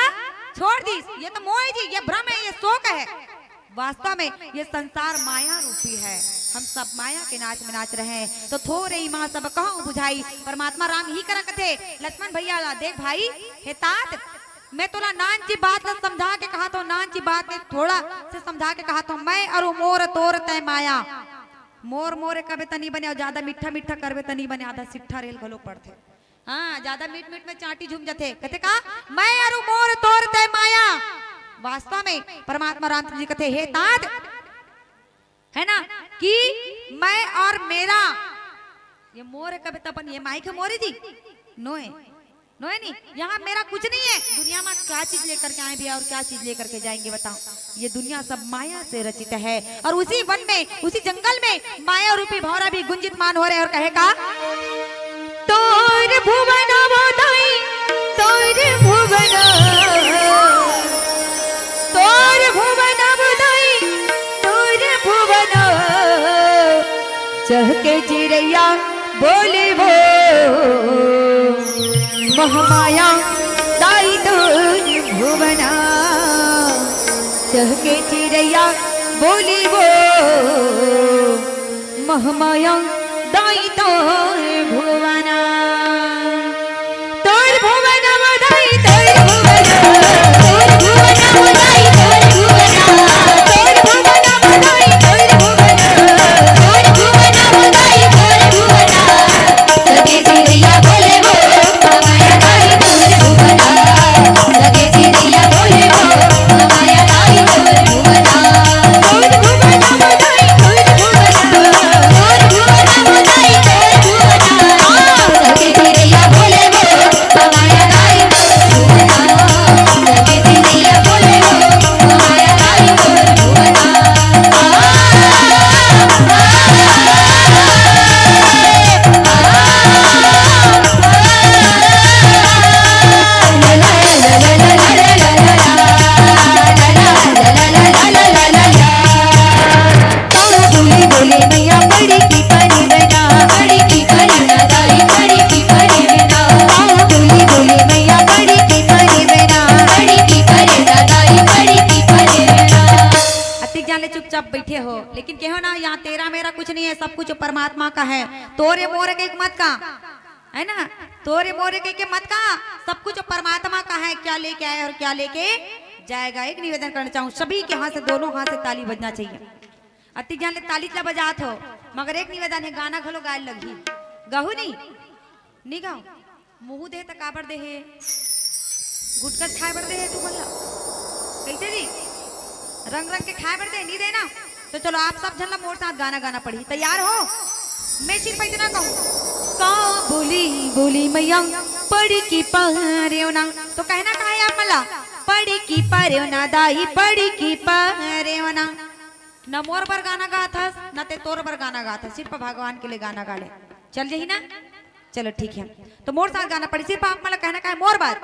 छोड़ दिस। ये तो मोह जी, ये भ्रम है, ये शोक है। वास्तव में ये संसार माया रूपी है। हम सब माया के नाच में नाच रहे हैं। तो थोड़े ही माँ सब कहूं बुझाई, परमात्मा राम ही करक थे। लक्ष्मण भैया ला देख भाई हे तात, मैं तोला नान की बात ला समझा के कहा तो नान की बात ने थोड़ा से समझा के कहा तो मैं और मोर तोर तय माया। मोर मोरे कबे तनी बने और ज्यादा मीठा मीठा करबे तनी बने, आधा सिट्ठा रेल गलो पड़ते। हाँ ज्यादा मीठ मीठ में चाटी झूम जाते। कहते का मैं और मोर तोर तय माया। वास्तव में परमात्मा रामचंद्र जी कहते हे तात है ना कि मैं और मेरा ये मोर है कभी तपन ये माइक है मोरी जी नोए नोए नहीं यहाँ मेरा कुछ नहीं है दुनिया में क्या चीज लेकर के आए भी और क्या चीज लेकर के जाएंगे बताओ ये दुनिया सब माया से रचित है और उसी वन में उसी जंगल में माया रूपी भौरा भी गुंजित मान हो रहे और कहेगा तोर भुवन मोदाई तोर भुवन मोदाई तोर भुवन चहके चिड़ैया बोले वो महमाया दाई तोर भुवना चहके चिड़ैया बोली वो महमाया दाई तोर भुवना तोर भुवना दाई तोर भुवना तोर भुवना दाई तोर भुवना तोर भुवना दाई तोर भुवना तोर भुवना दाई तोर भुवना लगे चिड़ैया बोले वो हमाया दाई तोर भुवना लगे चिड़ैया बोले वो हमाया दाई तोर भुवना तोर भुवना दाई तोर भुवना तोर भुवना दाई तोर भुवना लगे चिड़ैया बोले वो हमाया दाई तोर भुवना लगे चिड़ैया बोले वो हमाया दाई तोर बोले बोले मैया बड़ी की परी बना बड़ी की परी ना दाई बड़ी की परी बना बोले बोले मैया बड़ी की परी बना बड़ी की परी ना दाई बड़ी की परी बना अतिक जाने चुपचाप बैठे हो लेकिन कहो ना यहाँ तेरा मेरा कुछ नहीं है सब कुछ परमात्मा का है तोरे मोरे के मत का है ना तोरे मोरे के मत का सब कुछ परमात्मा का है क्या लेके आए और क्या लेके जाएगा एक निवेदन करना चाहूँ सभी के हाथ से दोनों हाथ से ताली बजना चाहिए अतिक जान ले ताली ला बजात हो मगर एक निवेदन है गाना घलो गाय लगी गहू नहीं गाओ मुँह दे त काबर दे है गुटकस खाए बर दे है तू बोला कैसे जी रंग रंग के खाए बर दे नहीं देना तो चलो आप सब झल्ला मोर साथ गाना गाना पड़ी तैयार हो मैं सिर्फ इतना कहूँ का बोली बोली मैया पड़ी की पारे ना तो कहना कहा है आप मला पड़ी की पारे ना दाई पड़ी की पारे ना न मोर पर गाना गा था न ते तोर पर गाना गा था सिर्फ भगवान के लिए गाना गा ले चल यही ना चलो ठीक है तो मोर साथ गाना पड़ी सिर्फ आप मला कहना का है मोर बात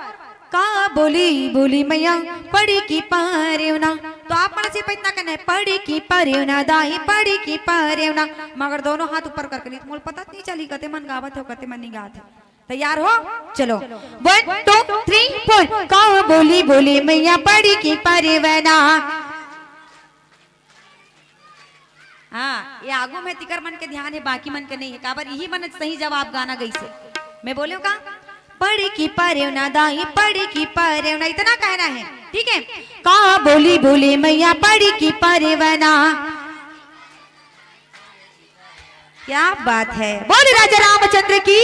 का बोली बोली मैया पड़ी की पारे ना तो आप मला सिर्फ इतना कहना है पड़ी की पारे ना दाई पड़ी की पारे ना मगर दोनों हाथ ऊपर करके नहीं मोल पता नहीं चली कते मन गावत हो कते मन नहीं गावत है तैयार हो चलो 1 2 3 4 का बोली बोली मैया पड़ी की पारे ना हाँ ये आगू में तिकर मन के ध्यान है बाकी मन के नहीं है काबर यही मन सही जवाब गाना गई से मैं बोलियो का पढ़ी की पारे ना दाई पढ़ी की पारे ना इतना कहना है ठीक है का बोली बोली मैया पढ़ी की पारे ना क्या बात है बोले राजा रामचंद्र की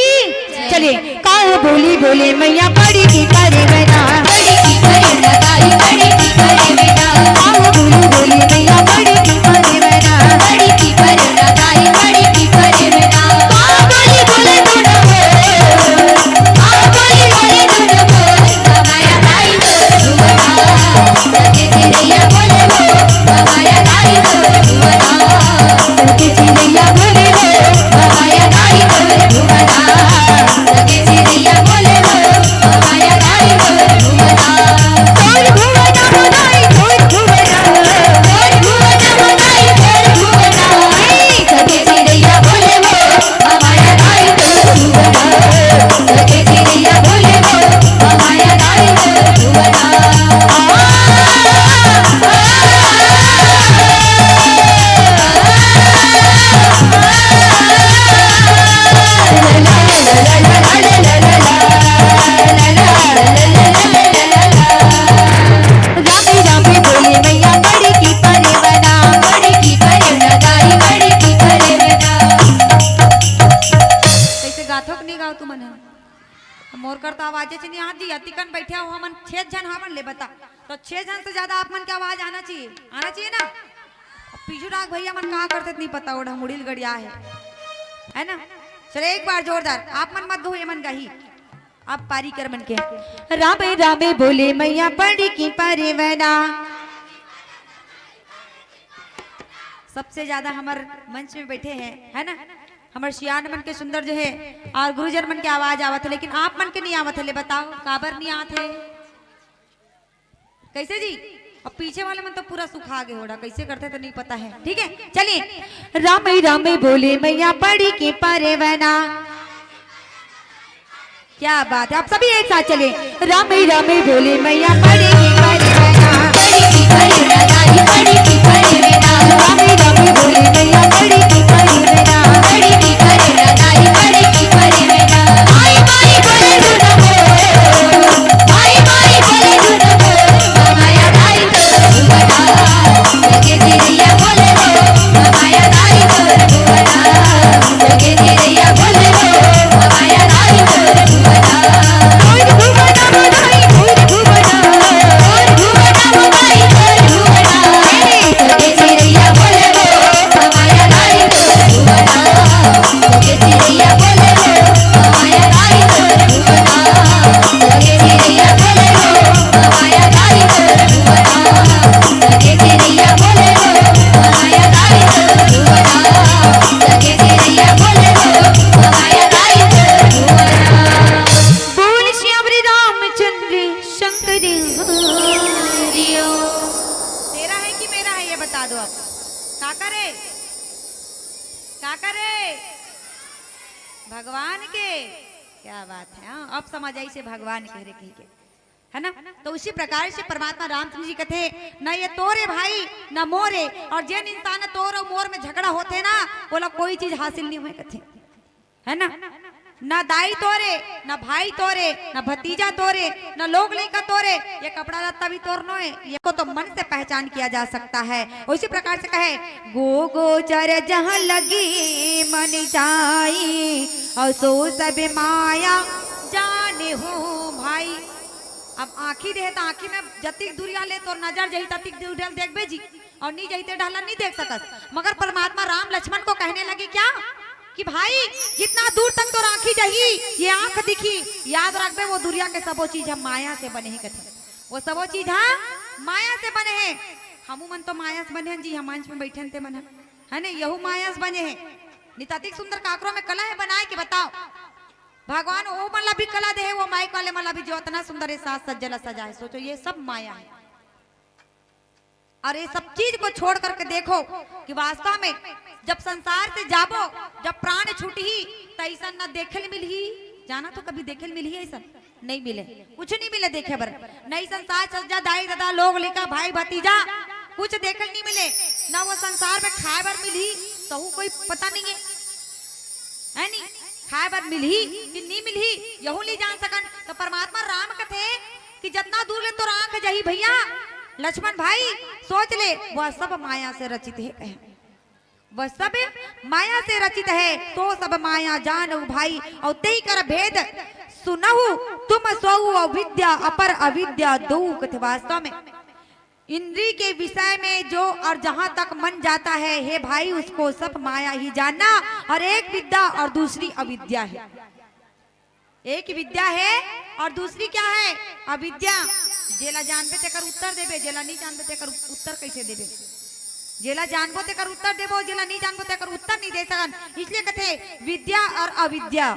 चलिए का बोली बोली मैया पढ़ी की पारे ना पढ़ी की पारे ना दाई पढ़ी की पारे ना का बोली बोली मैया पढ़ी की पारे ना पढ़ी की पारे ना दाई पढ़ी की पारे ना का बोली बोले दोनों का बोली बोले दोनों हमाया दाई तोर भुवना लगे चिड़ैया बोले वो हमाया दाई तोर भुवना लगे चिड़ैया बोले वो हमाया दाई तोर भुवना लगे चिड़ैया बोले वो हमाया दाई तोर भुवना तोर भुवना दाई तोर भुवना तोर भुवना दाई तोर भुवना लगे चिड़ैया बोले वो हमाया दाई तोर भुवना लगे चिड़ैया बोले वो हमाया दाई तोर भुवना मोर कर तो आवाज नहीं आती अतिकन बैठे हो हमन 6 जन हमन ले बता तो 6 जन से ज्यादा आप मन की आवाज आना चाहिए ना पीछू डाक भैया मन कहा करते नहीं पता ओढ़ा मुड़िल गड़िया है ना। चले एक बार जोरदार, आप मन मत दो ये मन गही, आप पारी कर मन के। रामे रामे बोले मैया पड़ी की परिवना। सबसे ज्यादा हमारे मंच में बैठे हैं है ना हमारे सियान मन के सुंदर जो है और गुरुजन मन के आवाज आवत है, लेकिन आप मन के नहीं आवत है। बताओ काबर नहीं आते कैसे जी? अब पीछे वाले मन तो पूरा सुखा गए होड़ा, कैसे करते तो नहीं पता है। ठीक है चलिए। रामे रामे बोले मैया पड़ी के परवना। क्या बात है, आप सभी एक साथ चले। रामे रामे बोले मैया पड़ी के परवना। रामे रामे बोले मैया पड़ी के परवना। भगवान के क्या बात है। हाँ अब समझ आई से भगवान कह रहे के है ना। तो उसी प्रकार से परमात्मा रामचंद्र जी कहते न ये तोरे भाई न मोरे, और जिन इंसान तोर और मोर में झगड़ा होते ना बोला कोई चीज हासिल नहीं हुए कहते है ना। न दाई तोरे न भाई तोरे न भतीजा तोरे न लोग लेका तोरे, ये कपड़ा लत्ता भी तोरनो है, ये को तो मन से पहचान किया जा सकता है। उसी प्रकार से कहे गो गोचर जहाँ लगी मन जाई और सो सब माया जाने हो भाई। अब आँखी रहे तो आँखी में जतिक दूरिया ले तो नजर जही ततिक दूरिया देखबे जी, और नहीं जही ढाला नहीं देख सकत। मगर परमात्मा राम लक्ष्मण को कहने लगे क्या कि भाई जितना दूर तक तो राखी जही ये आंख दिखी, याद रखबे वो दुनिया के सबो चीज हम माया से बने ही कथे, वो सबो चीज हाँ माया से बने हैं। हमू मन तो माया से बने हैं जी, हम मंच में बैठे थे मन है ना, यहू माया से बने हैं। नितातिक सुंदर काकरों में कला है बनाए के बताओ भगवान वो मतलब भी कला दे है, वो माइक वाले मतलब भी जो इतना सुंदर है साज सज्जला सजाए, सोचो ये सब माया है। और ये सब चीज को छोड़ करके देखो कि वास्तव में जब संसार से जाबो, जब प्राण छूटी तो ऐसा न देखे मिल ही जाना, तो कभी देखे मिल ही ऐसा नहीं मिले, कुछ नहीं मिले देखे बर नहीं। संसार सज्जा दाई दादा लोग लेकर भाई भतीजा कुछ देखे नहीं मिले ना, वो संसार में खाए बर मिली तो कोई पता नहीं है नहीं, खाए बर मिल ही कि नहीं मिल ही यहू नहीं जान सकन। तो परमात्मा राम कथे कि जितना दूर ले तो आंख जही भैया लक्ष्मण भाई सोच ले, वह सब माया से रचित है, वह सब माया से रचित है, तो सब माया जानू भाई। और तेई कर भेद सुनहु तुम सौ अविद्या अपर अविद्या दो कथे। वास्तव में इंद्री के विषय में जो और जहां तक मन जाता है हे भाई उसको सब माया ही जानना, और एक विद्या और दूसरी अविद्या है। एक विद्या है और दूसरी क्या है अविद्या। जेला जानबे तेकर उत्तर देबे, जेला नहीं जानबे तेकर उत्तर कैसे देबे। जेला जानबो तेकर उत्तर देबो, जेला नहीं जानबो तेकर उत्तर नहीं दे सकन। इसलिए कहते विद्या और अविद्या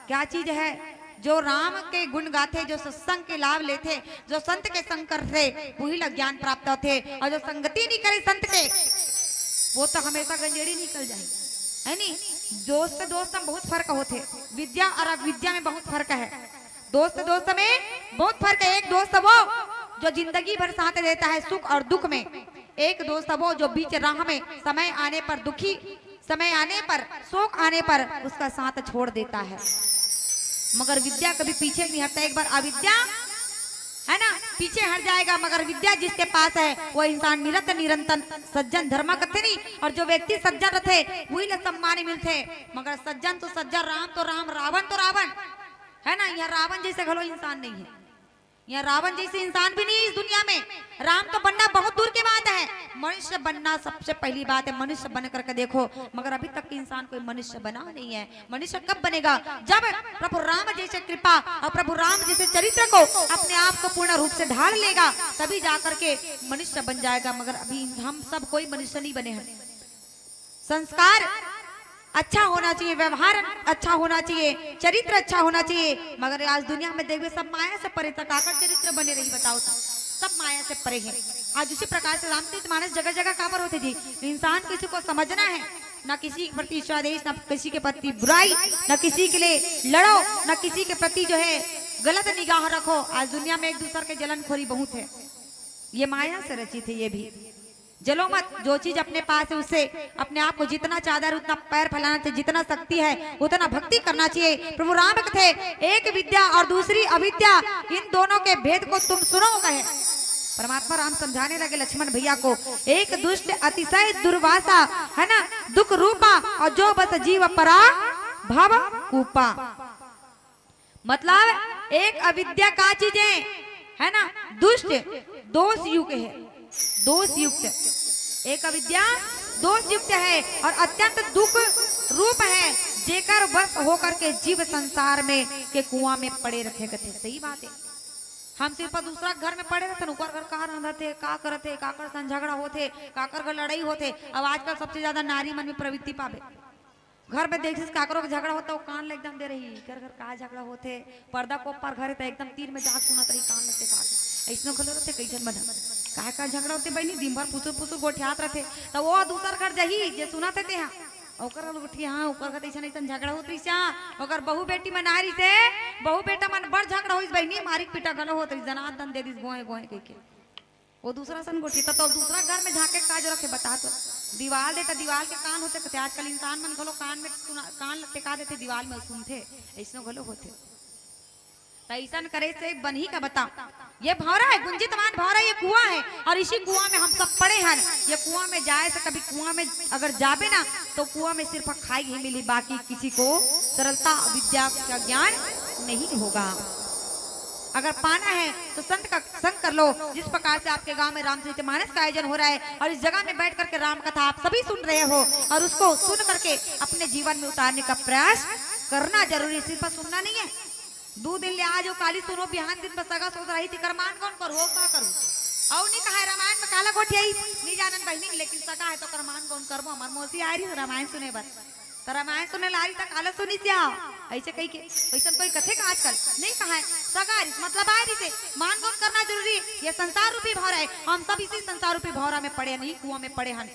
क्या चीज है। जो राम के गुण गाथे, जो सत्संग के लाभ लेते, जो संत के संग करते वही लोग ज्ञान प्राप्त होते, और जो संगति नहीं करे संत के वो तो हमेशा गंजेड़ी निकल जाए है नी। दोस्त दोस्त में बहुत फर्क होते, विद्या और अविद्या में बहुत फर्क है। दोस्त दोस्त में बहुत फर्क है। एक दोस्त वो जो जिंदगी भर साथ देता है सुख और दुख में, एक दोस्त वो जो बीच राह में समय आने पर दुखी, समय आने पर शोक आने पर उसका साथ छोड़ देता है। मगर विद्या कभी पीछे नहीं हटता। एक बार अविद्या है ना पीछे हट जाएगा, मगर विद्या जिसके पास है वो इंसान निरंतर निरंतर सज्जन धर्म करते नहीं, और जो व्यक्ति सज्जन रहते वही ल सम्मान मिलते। मगर सज्जन तो सज्जन, राम तो राम, रावण तो रावण है ना। यहाँ रावण जैसे घलो इंसान नहीं है, यहाँ रावण जैसे इंसान भी नहीं है इस दुनिया में। राम तो बनना बहुत दूर की बात है, मनुष्य बनना सबसे पहली बात है। मनुष्य बन करके देखो, मगर अभी तक इंसान कोई मनुष्य बना नहीं है। मनुष्य कब बनेगा? जब प्रभु राम जैसे कृपा और प्रभु राम जैसे चरित्र को अपने आप को पूर्ण रूप से ढाल लेगा, तभी जाकर के मनुष्य बन जाएगा। मगर अभी हम सब कोई मनुष्य नहीं बने हैं। संस्कार अच्छा होना चाहिए, व्यवहार अच्छा होना चाहिए, चरित्र अच्छा होना चाहिए, मगर आज दुनिया में देखिए सब माया से परे तक आकर चरित्र बने रही। बताओ तो, सब माया से परे है। आज उसी प्रकार से रामचरितमानस जगह जगह कहाँ पर होते जी। इंसान किसी को समझना है, ना किसी के प्रति स्वादेश, ना किसी के प्रति बुराई, ना किसी के लिए लड़ो, ना किसी के प्रति जो है गलत निगाह रखो। आज दुनिया में एक दूसरे के जलनखोरी बहुत है, ये माया से रचित है। ये भी जलो मत, जो चीज अपने पास है उससे अपने आप को जितना चादर उतना पैर फैलाना चाहिए, जितना शक्ति है उतना भक्ति करना चाहिए। प्रभु राम थे एक विद्या और दूसरी अविद्या, इन दोनों के भेद को तुम सुनो कहे परमात्मा राम समझाने लगे लक्ष्मण भैया को। एक दुष्ट अतिशय दुर्वासा है ना, दुख रूपा, और जो बस जीव परा भव कूपा। मतलब एक अविद्या का चीजें है ना, दुष्ट दोष युक्त है, दोष युक्त। एक अविद्या दोष युक्त है और अत्यंत दुख रूप है, जेकर वश होकर के जीव संसार में के कुआं में पड़े रखे गए। सही बात है। हम सिर्फ दूसरा घर में पड़े रहते, ऊपर घर कहा रहते, का करते, काकर सन झगड़ा होते, काकर घर लड़ाई होते। अब आजकल सबसे ज्यादा नारी मन में प्रवृत्ति पावे। घर में देख काकरों का झगड़ा होता, वो कान ले एकदम दे रही, घर घर का झगड़ा होते, पर्दा को पर घर एकदम तीर में जाग सुना तरी कान लगते का ऐसनो खलो रहते कैसन बना काहे का झगड़ा होते बहनी, दिन भर फुसुर फुसुर गोठियात रहते। तो वो दूसर घर जही जे सुना थे यहाँ ओकर उठी, हाँ ओकर घर ऐसा ऐसा झगड़ा होत रही, ओकर बहू बेटी में नारी से बहू बेटा मन बड़ झगड़ा होइस बहनी, मारी पीटा गलो होत रही, जना दन दे दिस गोए गोए कह के वो दूसरा सन गोठी। तो दूसरा घर में झाके काज रखे बता तो दीवार देता, दीवार के कान होते कहते। आजकल इंसान मन घलो कान में कान टेका देते, दीवार में सुनते, ऐसनो घलो होते। ऐसा करे से बन ही का बता। ये भौरा है, गुंजितवान भौरा, ये कुआं है और इसी कुआं में हम सब पड़े हैं। ये कुआं में जाए से कभी कुआं में अगर जाबे ना तो कुआं में सिर्फ खाई ही मिली, बाकी किसी को सरलता विद्या का ज्ञान नहीं होगा। अगर पाना है तो संत का संग कर लो। जिस प्रकार से आपके गांव में रामचरितमानस का आयोजन हो रहा है और इस जगह में बैठ करके राम कथा आप सभी सुन रहे हो और उसको सुन करके अपने जीवन में उतारने का प्रयास करना जरूरी, सिर्फ सुनना नहीं है। 2 दिन ले आज काली सुनो, बिहान दिन पर सगा सोच रही थी करमान कौन करो हो का करूं और नहीं कहा रामायण में काला गोठी आई नहीं जानन बहनी, लेकिन सगा है तो करमान कौन करबो। हमार मौसी आ रही रामायण सुने बस, तो रामायण सुने ला रही तक काला सुनी से ऐसे कही के वैसा कोई कथे का आजकल नहीं कहा है। सगा मतलब आ रही से मान कौन करना जरूरी है। ये संसार रूपी भौरा है, हम सब इसी संसार रूपी भौरा में पड़े, नहीं कुआं में पड़े हैं।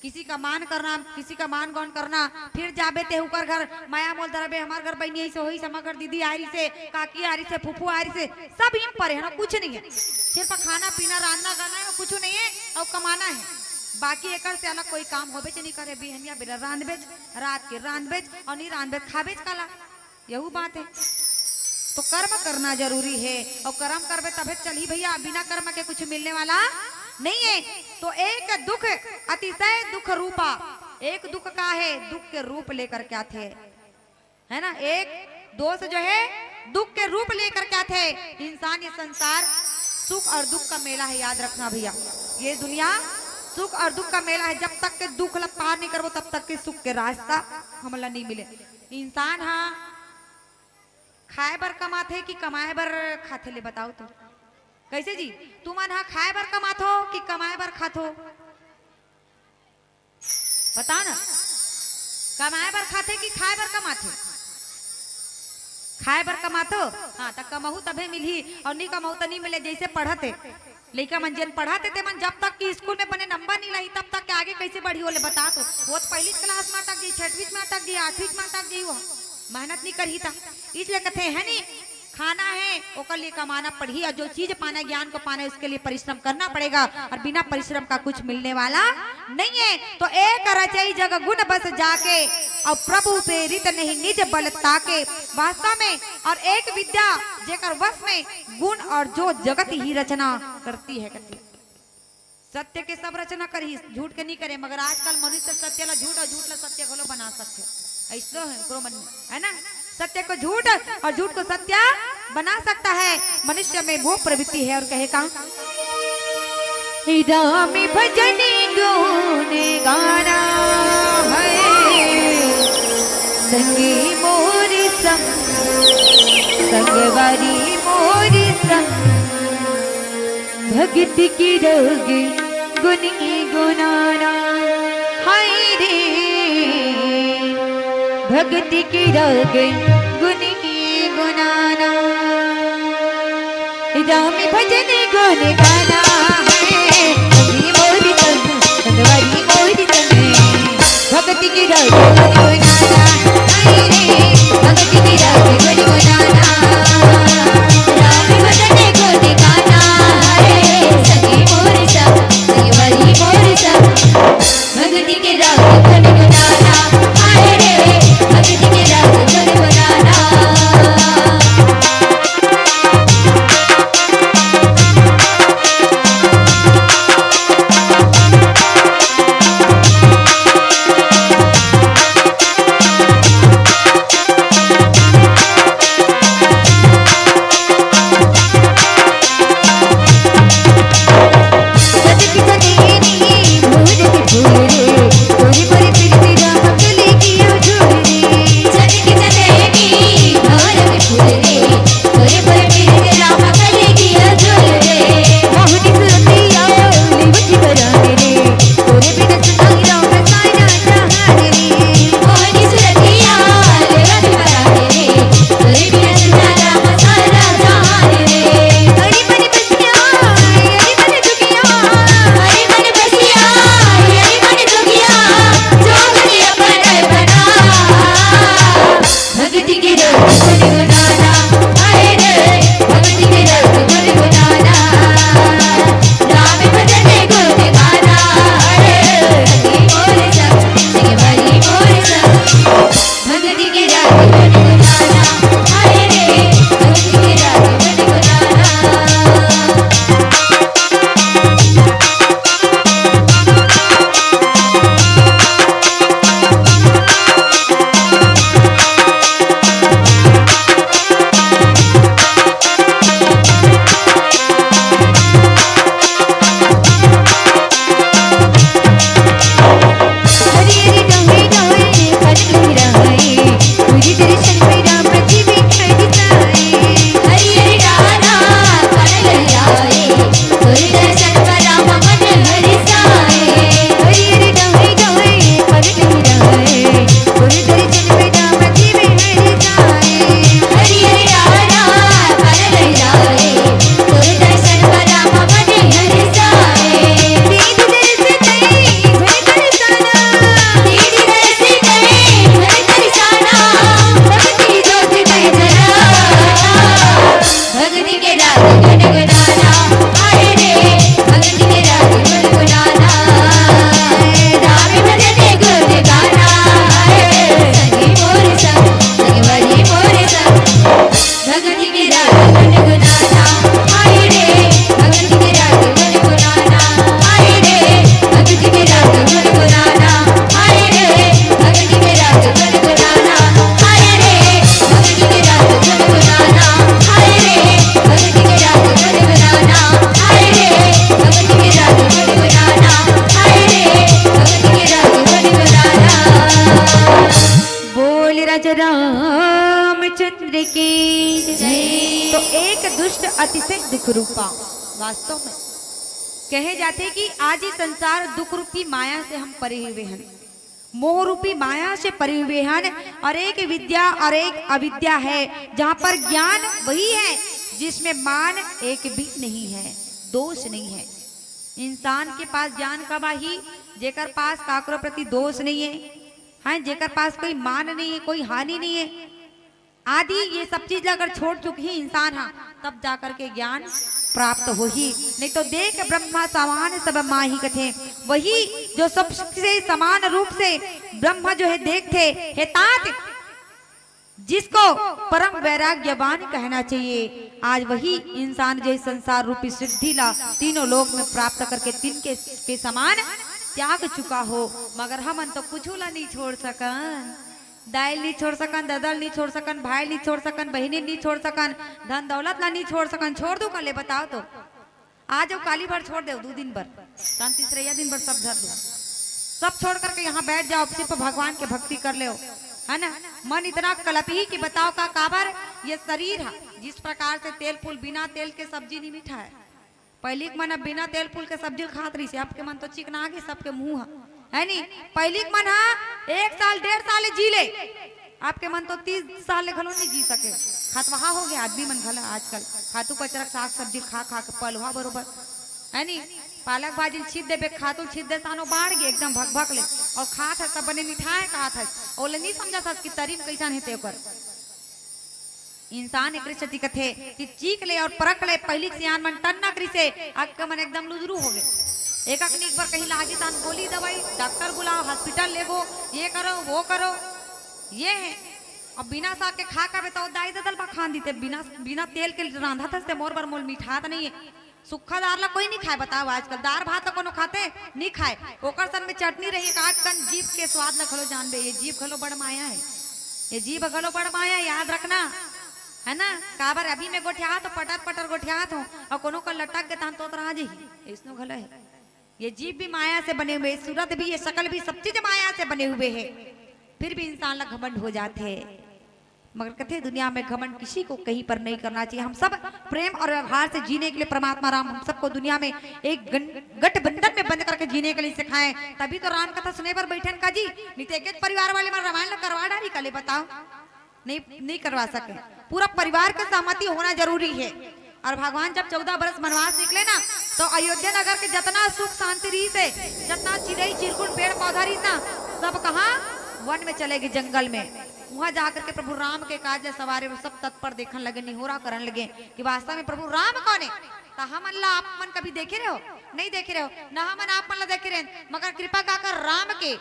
किसी का मान करना, किसी का मान गौन करना, फिर जाबे ते ऊपर घर माया मोल दरबे, हमार घर बहनी ऐसे होई, हमार घर दीदी आ रही से, काकी आ रही से, फूफू आ रही से, सब ही परे है ना, कुछ नहीं है। सिर्फ खाना पीना रांधना गाना है, कुछ नहीं है और कमाना है। बाकी एक से अलग कोई काम होबे नहीं करे। बिहनिया बेरा रांध बेच, रात के रांध बेच और नहीं रांध बेच खा बेच काला, यही बात है। तो कर्म करना जरूरी है और कर्म करबे तबे चली भैया, बिना कर्म के कुछ मिलने वाला नहीं है। तो एक दुख अतिशय दुख रूपा, एक दुख का है, दुख के रूप लेकर क्या थे है ना, एक दोष जो है दुख के रूप लेकर क्या थे। इंसान ये संसार सुख और दुख का मेला है, याद रखना भैया। ये दुनिया सुख और दुख का मेला है। जब तक के दुख ला पार नहीं करबो तब तक के सुख के रास्ता हमला नहीं मिले। इंसान हाँ खाए बर कमाथे कि कमाए बर खाथे ले बताओ तो कैसे जी। तुम मन हाँ खाए बर कमाथो कि कमाए बर खाथो बता ना। कमाए बर खाथे कि खाए बर कमाथे। खाए बर कमाथो हाँ तो कमहू तभे मिली और नहीं कमहू तो नहीं मिले। जैसे पढ़ते लड़का मन जन पढ़ाते थे मन, जब तक कि स्कूल में बने नंबर नहीं लाई तब तक के आगे कैसे बढ़ी बोले बता तो। वो तो पहली क्लास में अटक गई, 6वीं में अटक गई, 8वीं में अटक गई, वो मेहनत नहीं करी था। इसलिए कहते हैं नहीं खाना है ओकर लिए कमाना पड़ी, और जो चीज पाना ज्ञान को पाना उसके लिए परिश्रम करना पड़ेगा और बिना परिश्रम का कुछ मिलने वाला नहीं है। तो एक रचई जग गुण बस जाके और प्रभु से रित नहीं निज बल ताके। वास्तव में और एक विद्या जेकर वश में गुण और जो जगत ही रचना करती है सत्य के सब रचना करी, झूठ के नहीं करे। मगर आजकल मनुष्य सत्य ला झूठ और झूठ ला सत्य घलो बना सकते, ऐसो है ओकरो मन में है ना। सत्य को झूठ और झूठ को सत्य बना सकता है। मनुष्य में वो प्रवृत्ति है। और कहे का राम भजन गुण गाना है संगी मोर संग संगवारी मोर संग भगत की रोग गुनी गुनाना हाय रे भगत की रोग गुनी गुनाना राम भजन गुण गाना है संगी मोर संग संगवारी मोर संग भगत की रोग गुनी गुनाना हाय रे भगत की रोग गुनी गुनाना राम भजन गुण गाना है संगी मोर संग संगवारी मोर संग भगति के राग गुण गुनाना हाय रे भगति के राग गुण गुनाना। रामचंद्र की जय। तो एक दुष्ट अतिशय दुख रूपा वास्तव में कहे जाते कि आज ही संसार दुख रूपी माया से हम परे हुए हैं, मोह रूपी माया से परे हुए हैं। और एक विद्या और एक अविद्या है जहाँ पर ज्ञान वही है जिसमें मान एक भी नहीं है, दोष नहीं है। इंसान के पास ज्ञान कब आई जेकर पास काकरो प्रति दोष नहीं है, हाँ, जेकर पास कोई मान नहीं है, कोई हानि नहीं है आदि ये सब चीज अगर छोड़ चुकी ही इंसान हाँ तब जाकर के ज्ञान प्राप्त हो ही। नहीं तो देख ब्रह्मा समान सब माही कथे, वही जो सबसे समान रूप से ब्रह्म जो है देखते हे तात, जिसको परम वैराग्यवान कहना चाहिए, आज वही इंसान जो संसार रूपी सिद्धि ला तीनों लोक में प्राप्त करके तीन के समान त्याग चुका हो, मगर हम तो कुछ ला नहीं छोड़ सकन। दाइल नहीं छोड़ सकन, ददल नहीं छोड़ सकन, भाई नहीं छोड़ सकन, बहनी नहीं छोड़ सकन, धन दौलत ला नहीं छोड़ सकन। छोड़ दो कल बताओ तो आ जाओ काली भर छोड़ दो 2 दिन भर, शाम तीसरे दिन भर सब धर दो, सब छोड़ करके यहाँ बैठ जाओ, सिर्फ भगवान के भक्ति कर ले, है ना। मन इतना कलपी कि बताओ का काबर ये शरीर है, जिस प्रकार से तेल फूल बिना तेल के सब्जी नहीं मीठा है। पहली के मन अब बिना तेल फूल के सब्जी खात रही से, आपके मन तो चिकना गए सबके मुंह है नहीं। पहली के मन हाँ 1 साल 1.5 साल जी ले, आपके मन तो 30 साल घलो नहीं जी सके। खतवहा हो गया आदमी मन घला आजकल, खातू कचरक साग सब्जी खा खा के पलवा बरोबर है नहीं। पालक भाजी छीट देबे, खातू छीट दे सानो बाढ़ गए एकदम भक भक ले, और खात है सब बने मिठाई खात है, ओले नहीं समझा था कि तरीम कैसन है तेकर। इंसान एक क्षति कथे कि चीख ले और परख ले, पहली सियान मन टन्ना करी से आपका मन एकदम लुदरू हो गए। एक बार कहीं लागी तान गोली दवाई, डॉक्टर बुलाओ, हॉस्पिटल ले गो, ये करो वो करो, ये है। अब बिना साग के खा कर बताओ दाई ददल बा खान दीते, बिना तेल के रांधा था मोर बर मोल मिठात नहीं है। सुखा दार ला कोई नहीं खाए बताओ, आजकल दार भात ला कोनो खाते नहीं खाए, ओकर सन में चटनी रही काट कन जीभ के स्वाद ला खलो जानबे, ये जीभ खलो बड़ माया है, ये जीभ खलो बड़ माया, याद रखना है ना। काबर अभी में गोठिया तो पटर पटर गोठिया हो, और कोनो का लटक के तान तोत रहा जी इसनो घलो है। ये जीभ भी माया से बने हुए, सूरत भी, ये शकल भी, सब चीज माया से बने हुए है, फिर भी इंसान ला घमंड हो जाते हैं। मगर कहते दुनिया में घमंड किसी को कहीं पर नहीं करना चाहिए। हम सब प्रेम और व्यवहार से जीने के लिए परमात्मा राम हम सबको दुनिया में एक गठबंधन में बंद करके जीने के लिए सिखाएं, तभी तो राम कथा सुने पर बैठन का जी। नहीं तो एक परिवार वाले में रामायण करवा डाली कले बताओ, नहीं करवा सके। पूरा परिवार का सहमति होना जरूरी है। और भगवान जब 14 बरस वनवास निकले ना, तो अयोध्या नगर के जितना सुख शांति रही से, जितना चिड़ई चिरकुट पेड़ पौधा रही ना, सब कहाँ वन में चले गए, जंगल में। वहां जाकर के प्रभु राम के काज सवारे वो सब तत्पर देखने लगे, निहोरा करने लगे कि वास्तव में प्रभु राम कौन है। तो हम अल्लाह आप मन कभी देखे रहे हो? नहीं देखे रहे हो ना, हम आप मन देखे रहे, मगर कृपा कर राम के।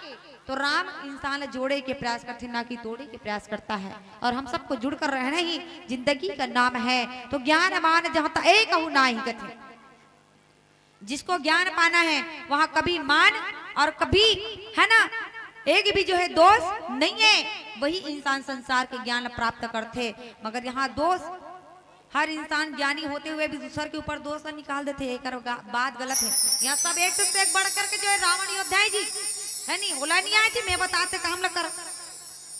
तो राम इंसान जोड़े के प्रयास करते ना कि तोड़े के प्रयास करता है। और हम सबको जुड़कर रहना ही जिंदगी का नाम है। तो ज्ञान मान जहां तक एक ना ही कथे, जिसको ज्ञान पाना है वहां कभी मान और कभी है ना एक भी जो है दोष नहीं है, वही इंसान संसार के ज्ञान प्राप्त करते। मगर यहाँ दोष, हर इंसान ज्ञानी होते हुए भी दूसरे के ऊपर दोष निकाल देते हैं, बात गलत है। यहाँ सब एक से एक बढ़ करके जो है रावण योद्धा जी है नहीं, बोला नहीं आए जी मैं बताते काम लग कर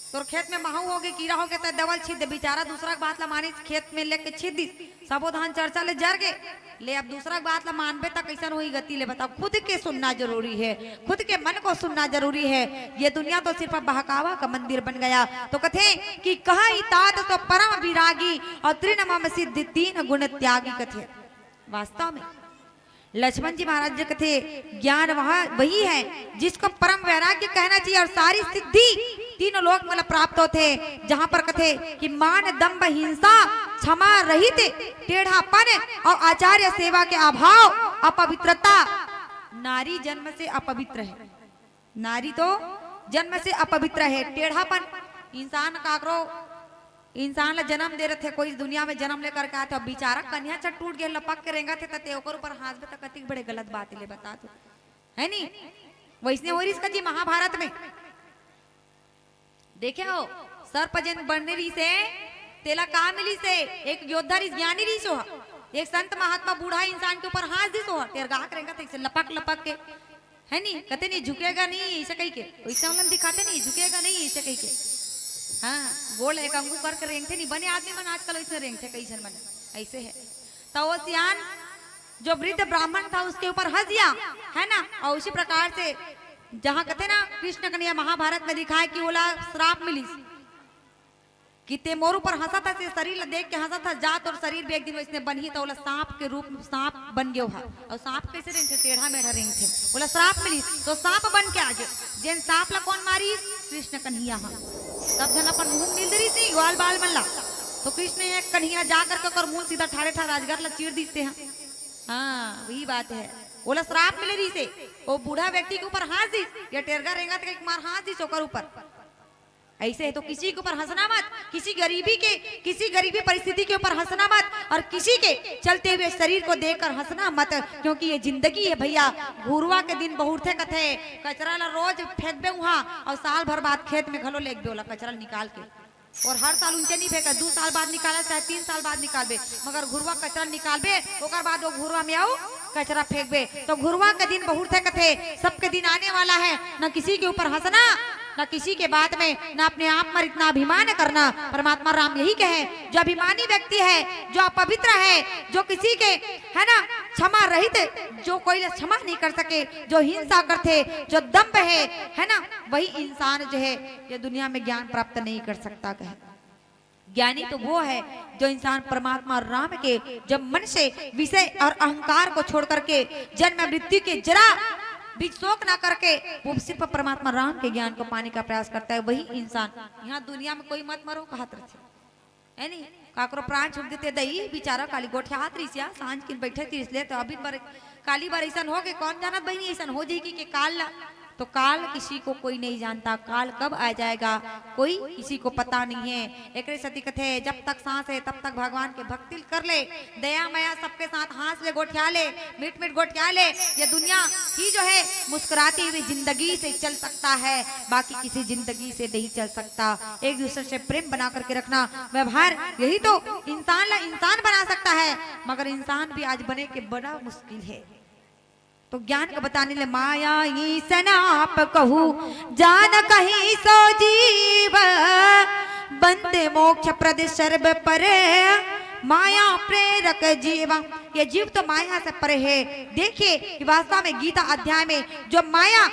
तो खेत में महू हो गए, कीड़ा हो गया तो दवल छीद दे, बेचारा दूसरा बात ला मानी, खेत में लेके छीद दी, सबो धान चर्चा ले जर गए ले। अब दूसरा बात ला मानबे तक कैसा हुई गति ले बताओ। खुद के सुनना जरूरी है, खुद के मन को सुनना जरूरी है। ये दुनिया तो सिर्फ बहकावा का मंदिर बन गया। तो कथे कि कहा तात तो परम विरागी और त्रिनमम सिद्धि 3 गुण त्यागी। कथे वास्तव में लक्ष्मण जी महाराज जी कथे ज्ञान वहां वही है जिसको परम वैराग्य कहना चाहिए, और सारी सिद्धि 3 लोक मतलब प्राप्त होते, जहां पर कथे कि मान दम्भ हिंसा क्षमा रहित टेढ़ापन और आचार्य सेवा के अभाव अपवित्रता। नारी जन्म से अपवित्र है, नारी तो जन्म से अपवित्र है। टेढ़ापन इंसान ला जन्म दे रहे थे, कोई दुनिया में जन्म लेकर के आते, बेचारा कन्या चट टूट गया लपक के रेंगा थे तते ओकर ऊपर हाथ में कति बड़े गलत बात ले बता तो है नहीं। वैसने हो इसका जी महाभारत में देखे हो सर्पजन बनने रही से तेला कहा मिली से एक योद्धा रही ज्ञानी रही सो, एक संत महात्मा बूढ़ा इंसान के ऊपर हाथ दी सो तेर गाक रेंगा थे लपक लपक के है नहीं, कहते नहीं झुकेगा नहीं ऐसे कही के, वैसे हम दिखाते नहीं झुकेगा नहीं ऐसे कही के। हाँ बोल एक अंगू करके रेंगते नहीं बने आदमी मन आजकल ऐसे रेंगते कैसे बने ऐसे है। तो वो सियान जो वृद्ध ब्राह्मण था उसके ऊपर हंस दिया है ना। और उसी प्रकार से जहाँ कहते ना कृष्ण कन्हैया महाभारत में दिखाए कि बोला श्राप मिली कि ते मोर ऊपर हंसा था, शरीर देख के हंसा था, जात और शरीर भी एक दिन वैसे बन ही था। बोला सांप के रूप में सांप बन गया है, और सांप कैसे रेंग थे टेढ़ा मेढ़ा रेंग थे। बोला श्राप मिली तो सांप बन के आगे जेन सांप ला कौन मारी कृष्ण कन्हैया। हाँ सब जन अपन मुंह मिल रही थी ग्वाल बाल मल्ला, तो कृष्ण एक कन्हैया जाकर कर मुंह सीधा ठाड़े ठाड़ राजगर ला चीर दीते हैं। हाँ वही बात है। बोला श्राप मिले रही से वो बूढ़ा व्यक्ति के ऊपर हाथ दी या टेरगा रेंगा तो एक मार हाथ दी चोकर ऊपर ऐसे है तो किसी के ऊपर हंसना मत, किसी गरीबी परिस्थिति के ऊपर हंसना मत, और किसी के चलते हुए शरीर को देखकर हंसना मत, क्योंकि ये जिंदगी है भैया। घुरवा के दिन बहुत थे कथे, कचरा ला रोज फेंक दे वहाँ, और साल भर बाद खेत में घलो लेक दे कचरा निकाल के, और हर साल ऊंचे नहीं फेंका, 2 साल बाद निकाला चाहे 3 साल बाद निकालबे, मगर घुरवा कचरा निकालबे, ओकर बाद वो घुरवा में आओ कचरा फेंकबे। तो घुरवा के दिन बहुत है कथे, सबके दिन आने वाला है। न किसी के ऊपर हंसना, न किसी के बात में, न अपने आप पर इतना अभिमान करना। परमात्मा राम यही कहे, जो अभिमानी व्यक्ति है, जो अपवित्र है, जो किसी के है ना क्षमा रहित, जो कोई क्षमा नहीं कर सके, जो हिंसा करते, जो दम्भ है ना, वही इंसान जो है ये दुनिया में ज्ञान प्राप्त नहीं कर सकता। कहे ज्ञानी तो वो है जो इंसान परमात्मा राम के जब मन से विषय और अहंकार को छोड़ करके जन्म मृत्यु के जरा भी शोक ना करके वो सिर्फ परमात्मा राम के ज्ञान को पाने का प्रयास करता है, वही इंसान। यहाँ दुनिया में कोई मत मरो कहत रहे है नहीं, काकरो प्राण छूट देते दई बेचारा काली गोठिया हाथ रिसिया सांझ किन बैठे थी, इसलिए तो अभी बार काली बार ऐसा हो गए, कौन जानत बहनी ऐसा हो जाएगी कि काल तो काल किसी को कोई नहीं जानता, काल कब आ जाएगा कोई किसी को पता नहीं है। एक सती कथे, जब तक सांस है तब तक भगवान के भक्ति कर ले, दया माया सबके साथ हंस ले, गोठिया ले, मीट मीट गोठिया ले। ये दुनिया ही जो है मुस्कुराती हुई जिंदगी से चल सकता है, बाकी किसी जिंदगी से नहीं चल सकता। एक दूसरे से प्रेम बना करके रखना, व्यवहार, यही तो इंसान बना सकता है, मगर इंसान भी आज बने के बड़ा मुश्किल है। तो ज्ञान को बताने ले, माया ही सनाप कहू जान कहीं सो जीव, बंदे मोक्ष प्रद सर्व परे, माया प्रेरक जीव। ये जीव तो माया से परे है। देखिए वास्तव में गीता अध्याय में जो माया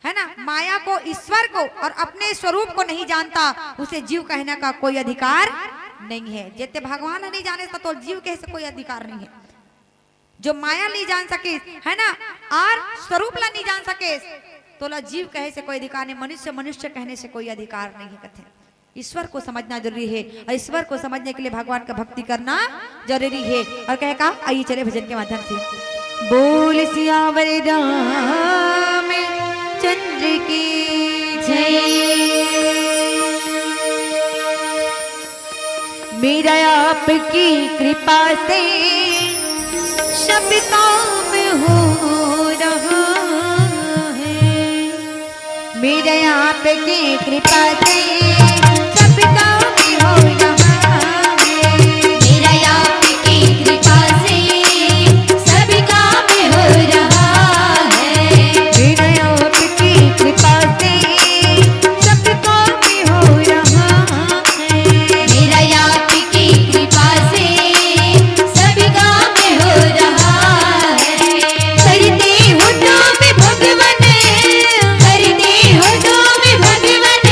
है ना, माया को, ईश्वर को और अपने स्वरूप को नहीं जानता, उसे जीव कहने का कोई अधिकार नहीं है। जैसे भगवान नहीं जाने तो जीव कह से कोई अधिकार नहीं है। जो माया नहीं जान सके है ना, और स्वरूप ला नहीं जान सके, तो ला जीव कहे से कोई अधिकार नहीं, मनुष्य कहने से कोई अधिकार नहीं है। कथे ईश्वर को समझना जरूरी है, और ईश्वर को समझने के लिए भगवान का भक्ति करना जरूरी है। और कहे का, आइए चले भजन के माध्यम से। बोल सियावर राम चंद्र की जय, मेरा आपकी कृपा से सब काम हो रहा है, मेरे आपकी कृपा से सब काम हो रहा है, मेरा आपकी कृपा से सब काम हो रहा है, मेरे आपकी कृपा से सब काम हो रहा है, मेरा आपकी कृपा से सब काम हो रहा है। करते हो तो मैं भगवान, करते हो तो मैं भगवान,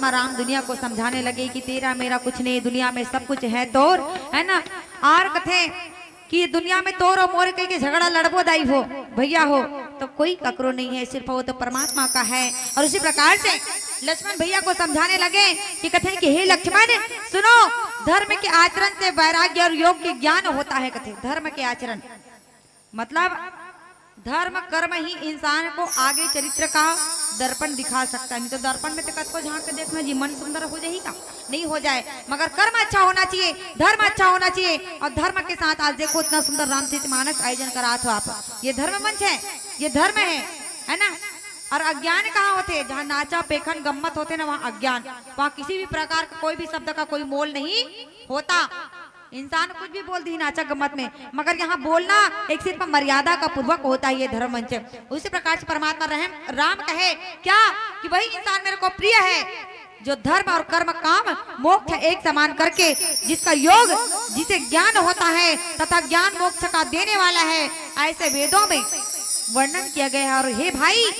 परमात्मा राम दुनिया को समझाने लगे कि तेरा मेरा कुछ नहीं, दुनिया में सब कुछ है तोर, है ना। आर कथे कि दुनिया में तोर और मोर के झगड़ा लड़बो दाई हो भैया हो तो कोई ककरो नहीं है, सिर्फ वो तो परमात्मा का है। और उसी प्रकार से लक्ष्मण भैया को समझाने लगे कि कथे कि हे लक्ष्मण सुनो, धर्म के आचरण से वैराग्य और योग के ज्ञान होता है। कथे धर्म के आचरण मतलब धर्म कर्म ही इंसान को आगे चरित्र का दर्पण दिखा सकता है। नहीं तो दर्पण में तो कद को झांक के देखना जी मन सुंदर हो जाएगा, नहीं हो जाए, मगर कर्म अच्छा होना चाहिए, धर्म अच्छा होना चाहिए। और धर्म के साथ आज देखो इतना सुंदर रामचरितमानस आयोजन करा हो आप, ये धर्म मंच है, ये धर्म है ना। और अज्ञान कहाँ होते, जहाँ नाचा पेखन गम्मत होते ना वहाँ अज्ञान, वहाँ किसी भी प्रकार का कोई भी शब्द का कोई मोल नहीं होता। इंसान कुछ भी बोल दी नाचा गम्मत में, मगर यहाँ बोलना एक सिर्फ मर्यादा का पूर्वक होता है, ये धर्म मंच है। उसी प्रकार से परमात्मा राम कहे क्या कि वही इंसान मेरे को प्रिय है जो धर्म और कर्म काम मोक्ष एक समान करके, जिसका योग जिसे ज्ञान होता है तथा ज्ञान मोक्ष का देने वाला है, ऐसे वेदों में वर्णन किया गया है। और हे भाई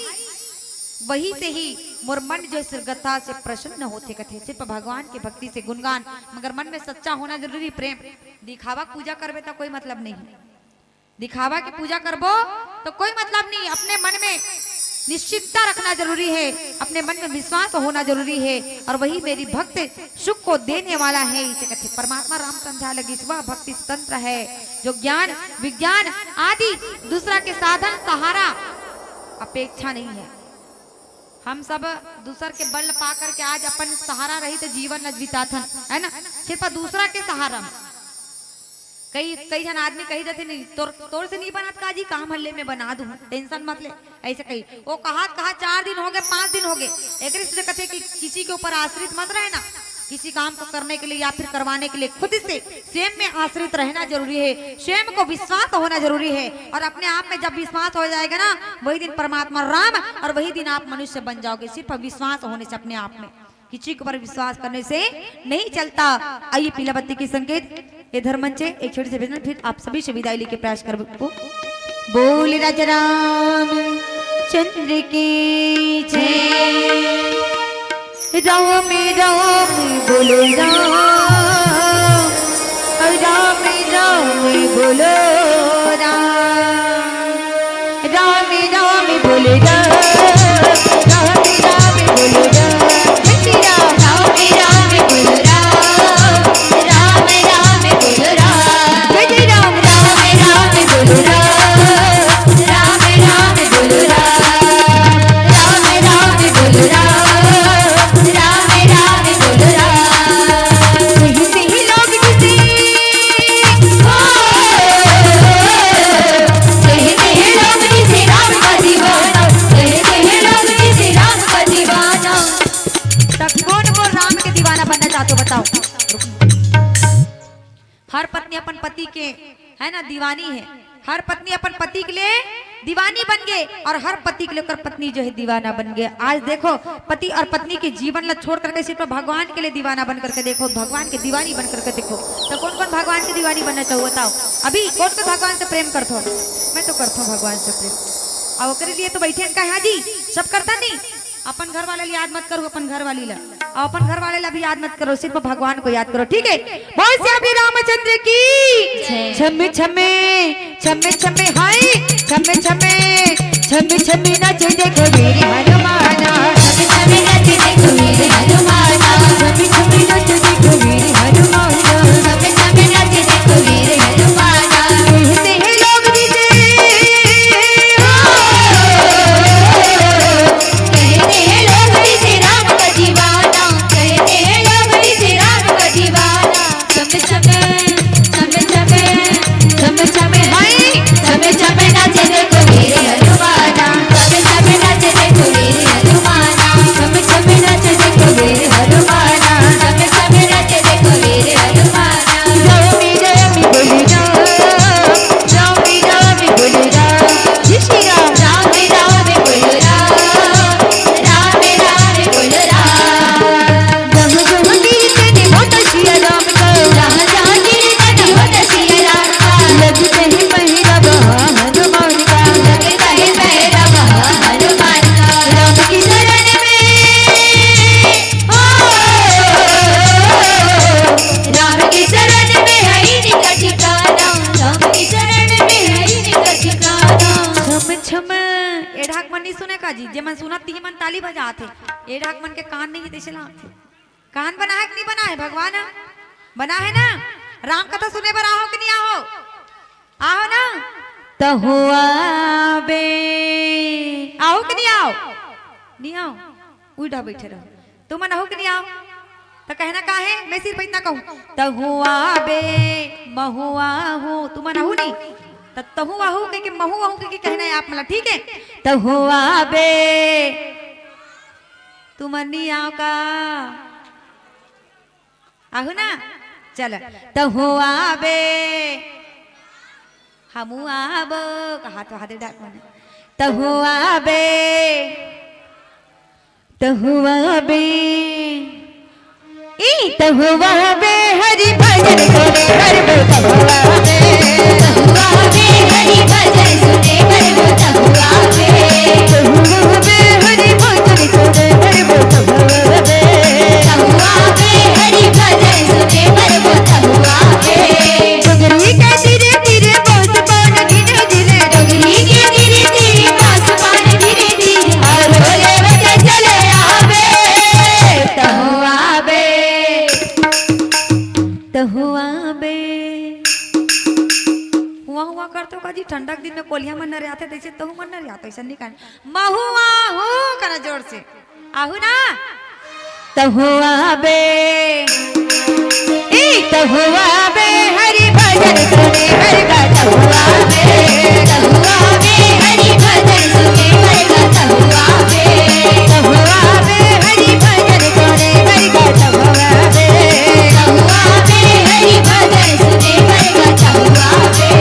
वही से ही मोर मन जो सिरगता से प्रसन्न होते कथे, सिर्फ भगवान के भक्ति से गुणगान, मगर मन में सच्चा होना जरूरी। प्रेम दिखावा पूजा करबे तो कोई मतलब नहीं, दिखावा की पूजा करबो तो कोई मतलब नहीं। अपने मन में निश्चितता रखना जरूरी है, अपने मन में विश्वास होना जरूरी है, और वही मेरी भक्त सुख को देने वाला है। इसे कहते परमात्मा राम समझा लगी, वह भक्ति स्वतंत्र है जो ज्ञान विज्ञान आदि दूसरा के साधन सहारा अपेक्षा नहीं है। हम सब दूसर के बल पा करके आज अपन सहारा रही तो जीवन न बीताथन, है ना, सिर्फ दूसरा के सहारा। कई जन आदमी कही जाते नहीं तोर से नहीं बनत का जी, काम हल्ले में बना दूं, टेंशन मत ले, ऐसे कही। वो कहा 4 दिन हो गए 5 दिन हो गए, एक से कहते कि किसी के ऊपर आश्रित मत रहे ना, किसी काम को करने के लिए या फिर करवाने के लिए खुद से स्वयं में आश्रित रहना जरूरी है, स्वयं को विश्वास होना जरूरी है। और अपने आप में जब विश्वास हो जाएगा ना, वही दिन परमात्मा राम और वही दिन आप मनुष्य बन जाओगे। सिर्फ विश्वास होने से, अपने आप में, किसी के ऊपर विश्वास करने से नहीं चलता। आइए पीला बत्ती की संकेत ये धर्मंच एक छोटी सी भजन, फिर आप सभी से विदाई लेके प्रयास कर। बोल राजा राम चंद्र की जय, राम राम बोलो राम, राम राम बोलो राम, राम राम बोलो राम, राम राम बोलो राम, राम राम बोलो राम, राम राम बोलो राम, जय राम, राम राम बोलो राम, राम राम बोलो राम, राम राम बोलो राम, राम राम बोलो राम। सही सही लोग जिसे कहते हैं लोग जिसे राम का दीवाना, कहते हैं लोग जिसे राम का दीवाना। तब कौन वो राम के दीवाना बनना चाहते हो बताओ। हर पत्नी अपन पति के है ना दीवानी है, हर पत्नी अपन पति के लिए दीवानी बन गए, और हर पति के लिए पत्नी जो है दीवाना बन गए। आज देखो पति और पत्नी के जीवन ला छोड़ करके सिर्फ भगवान के लिए दीवाना बन करके देखो, भगवान के दीवानी बन करके देखो। तो कौन कौन भगवान की दीवानी बनना चाहो बताओ। अभी कौन कौन भगवान से प्रेम करते हो? मैं तो करता हूँ भगवान से प्रेम, और ओकरे लिए तो बैठे का है जी, सब करता नहीं। अपन घर वाले याद मत करो, अपन घर वाली ला, और अपन घर वाले ला भी याद मत करो, सिर्फ भगवान को याद करो, ठीक है। बोल श्री रामचंद्र की छमे छमे छमे छमे हाय छमे छमे छमे छमे नाचे देखो मेरी हनुमाना, छमे छमे नाचे देखो मेरे हनुमाना, छमे छमे नाचे देखो मेरी हनुमाना, छमे छमे नाचे देखो मेरे हनुमाना। कहते हैं लोग जिसे कहते हैं लोग जिसे राम का दीवाना, कहते हैं लोग जिसे राम का दीवाना। छमे छमे छमे छमे छमे छमे हाय छमे छमे नाचे देखो मेरे हनुमाना, छमे छमे नाचे देखो मेरे हनुमाना, छमे छमे नाचे देखो मेरी आते ये डाक मन के कान नहीं जैसे लाते कान बना है कि नहीं बना है भगवान बना है ना राम कथा सुने पर आओ कि नहीं आओ ना तो हुआ बे आओ कि नहीं आओ उल्टा बैठे रहो तुम ना हो कि नहीं आओ तो कहना का है मैं सिर्फ इतना कहूँ तो हुआ बे महुआ हूँ तुम ना हो नहीं तहु आहू के महू आहू के कहना है आप मतलब ठीक है तो हुआ बे तुम नहीं आओ का आहू ना चल तो हुआ बे हमू आब कहा तो हाथ डाक मन तो हुआ बे तो हुआ बे ई तो हुआ बे हरि भजन करे करबो तो हुआ बे हरि भजन सुने करबो तो हुआ बे हरि भजन सुने करबो तो हुआ बे हरि भजन सुने करबो तो हुआ बे डोगरी के धीरे धीरे बात बाण धीरे धीरे डोगरी के धीरे धीरे बात बाण धीरे धीरे हर बोले बजे चले आवे तो हुआ बे तो हुआ बे हुआ करते का जी ठंडक दिन में कोलिया मन न आते तैसे तो मन न आता ऐसा नहीं कहना महुआ हो करा जोर से आहू ना तो हुआ बे ई तो हुआ बे हरि भजन सुने करगा तो हुआ बे हरि भजन सुने करगा तो हुआ बे हरि भजन सुने करगा तो हुआ बे हरि भजन सुने करगा तो हुआ बे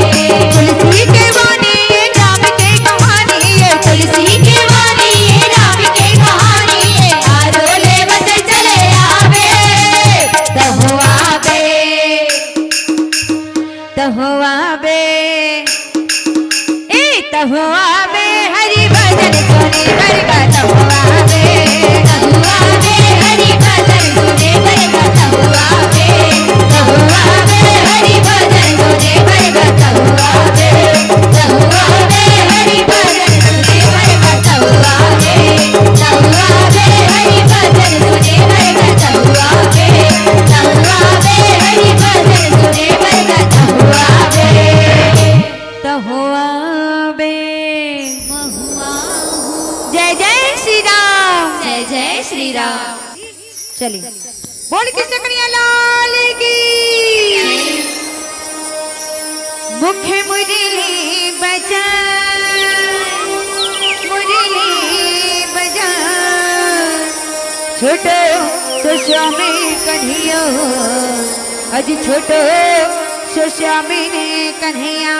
तुलसी के वाणी ये राम के कहानी ये तुलसी के वाणी ये राम के कहानी ये आरोले बस चले आवे तो हुआ बे तो हुआ बे ए तो हुआ बे हरि भजन सुने करगा तो हुआ बे हरि भजन सुने करगा तो हुआ बे हरि भजन सुने करगा तो हुआ बे हरि भजन सुने करगा तो हुआ बे हरि भजन सुने करगा तो हुआ बे हरि भजन सुने करगा तो हुआ बे तो हुआ बे जय जय श्री राम जय श्री राम चलिए बोल कृष्ण कन्हैया लाल की मुख्य मुरली बजा छोटो सो श्यामी कन्हैया अज छोटो सो श्यामी कन्हैया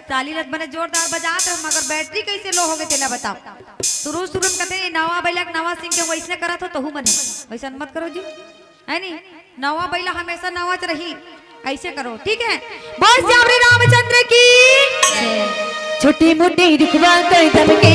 ताली लत बने जोरदार बजात रह मगर बैटरी कैसे लो हो गए तेला बताओ शुरू शुरू में कहते नवा बैला नवा सिंह के वैसे करत हो तहु मन वैसा मत करो जी है नी नवा बैला हमेशा नवा च रही ऐसे करो, ठीक है। बोल श्याम रामचंद्र की। छोटी मोटी रुखवा कर दम के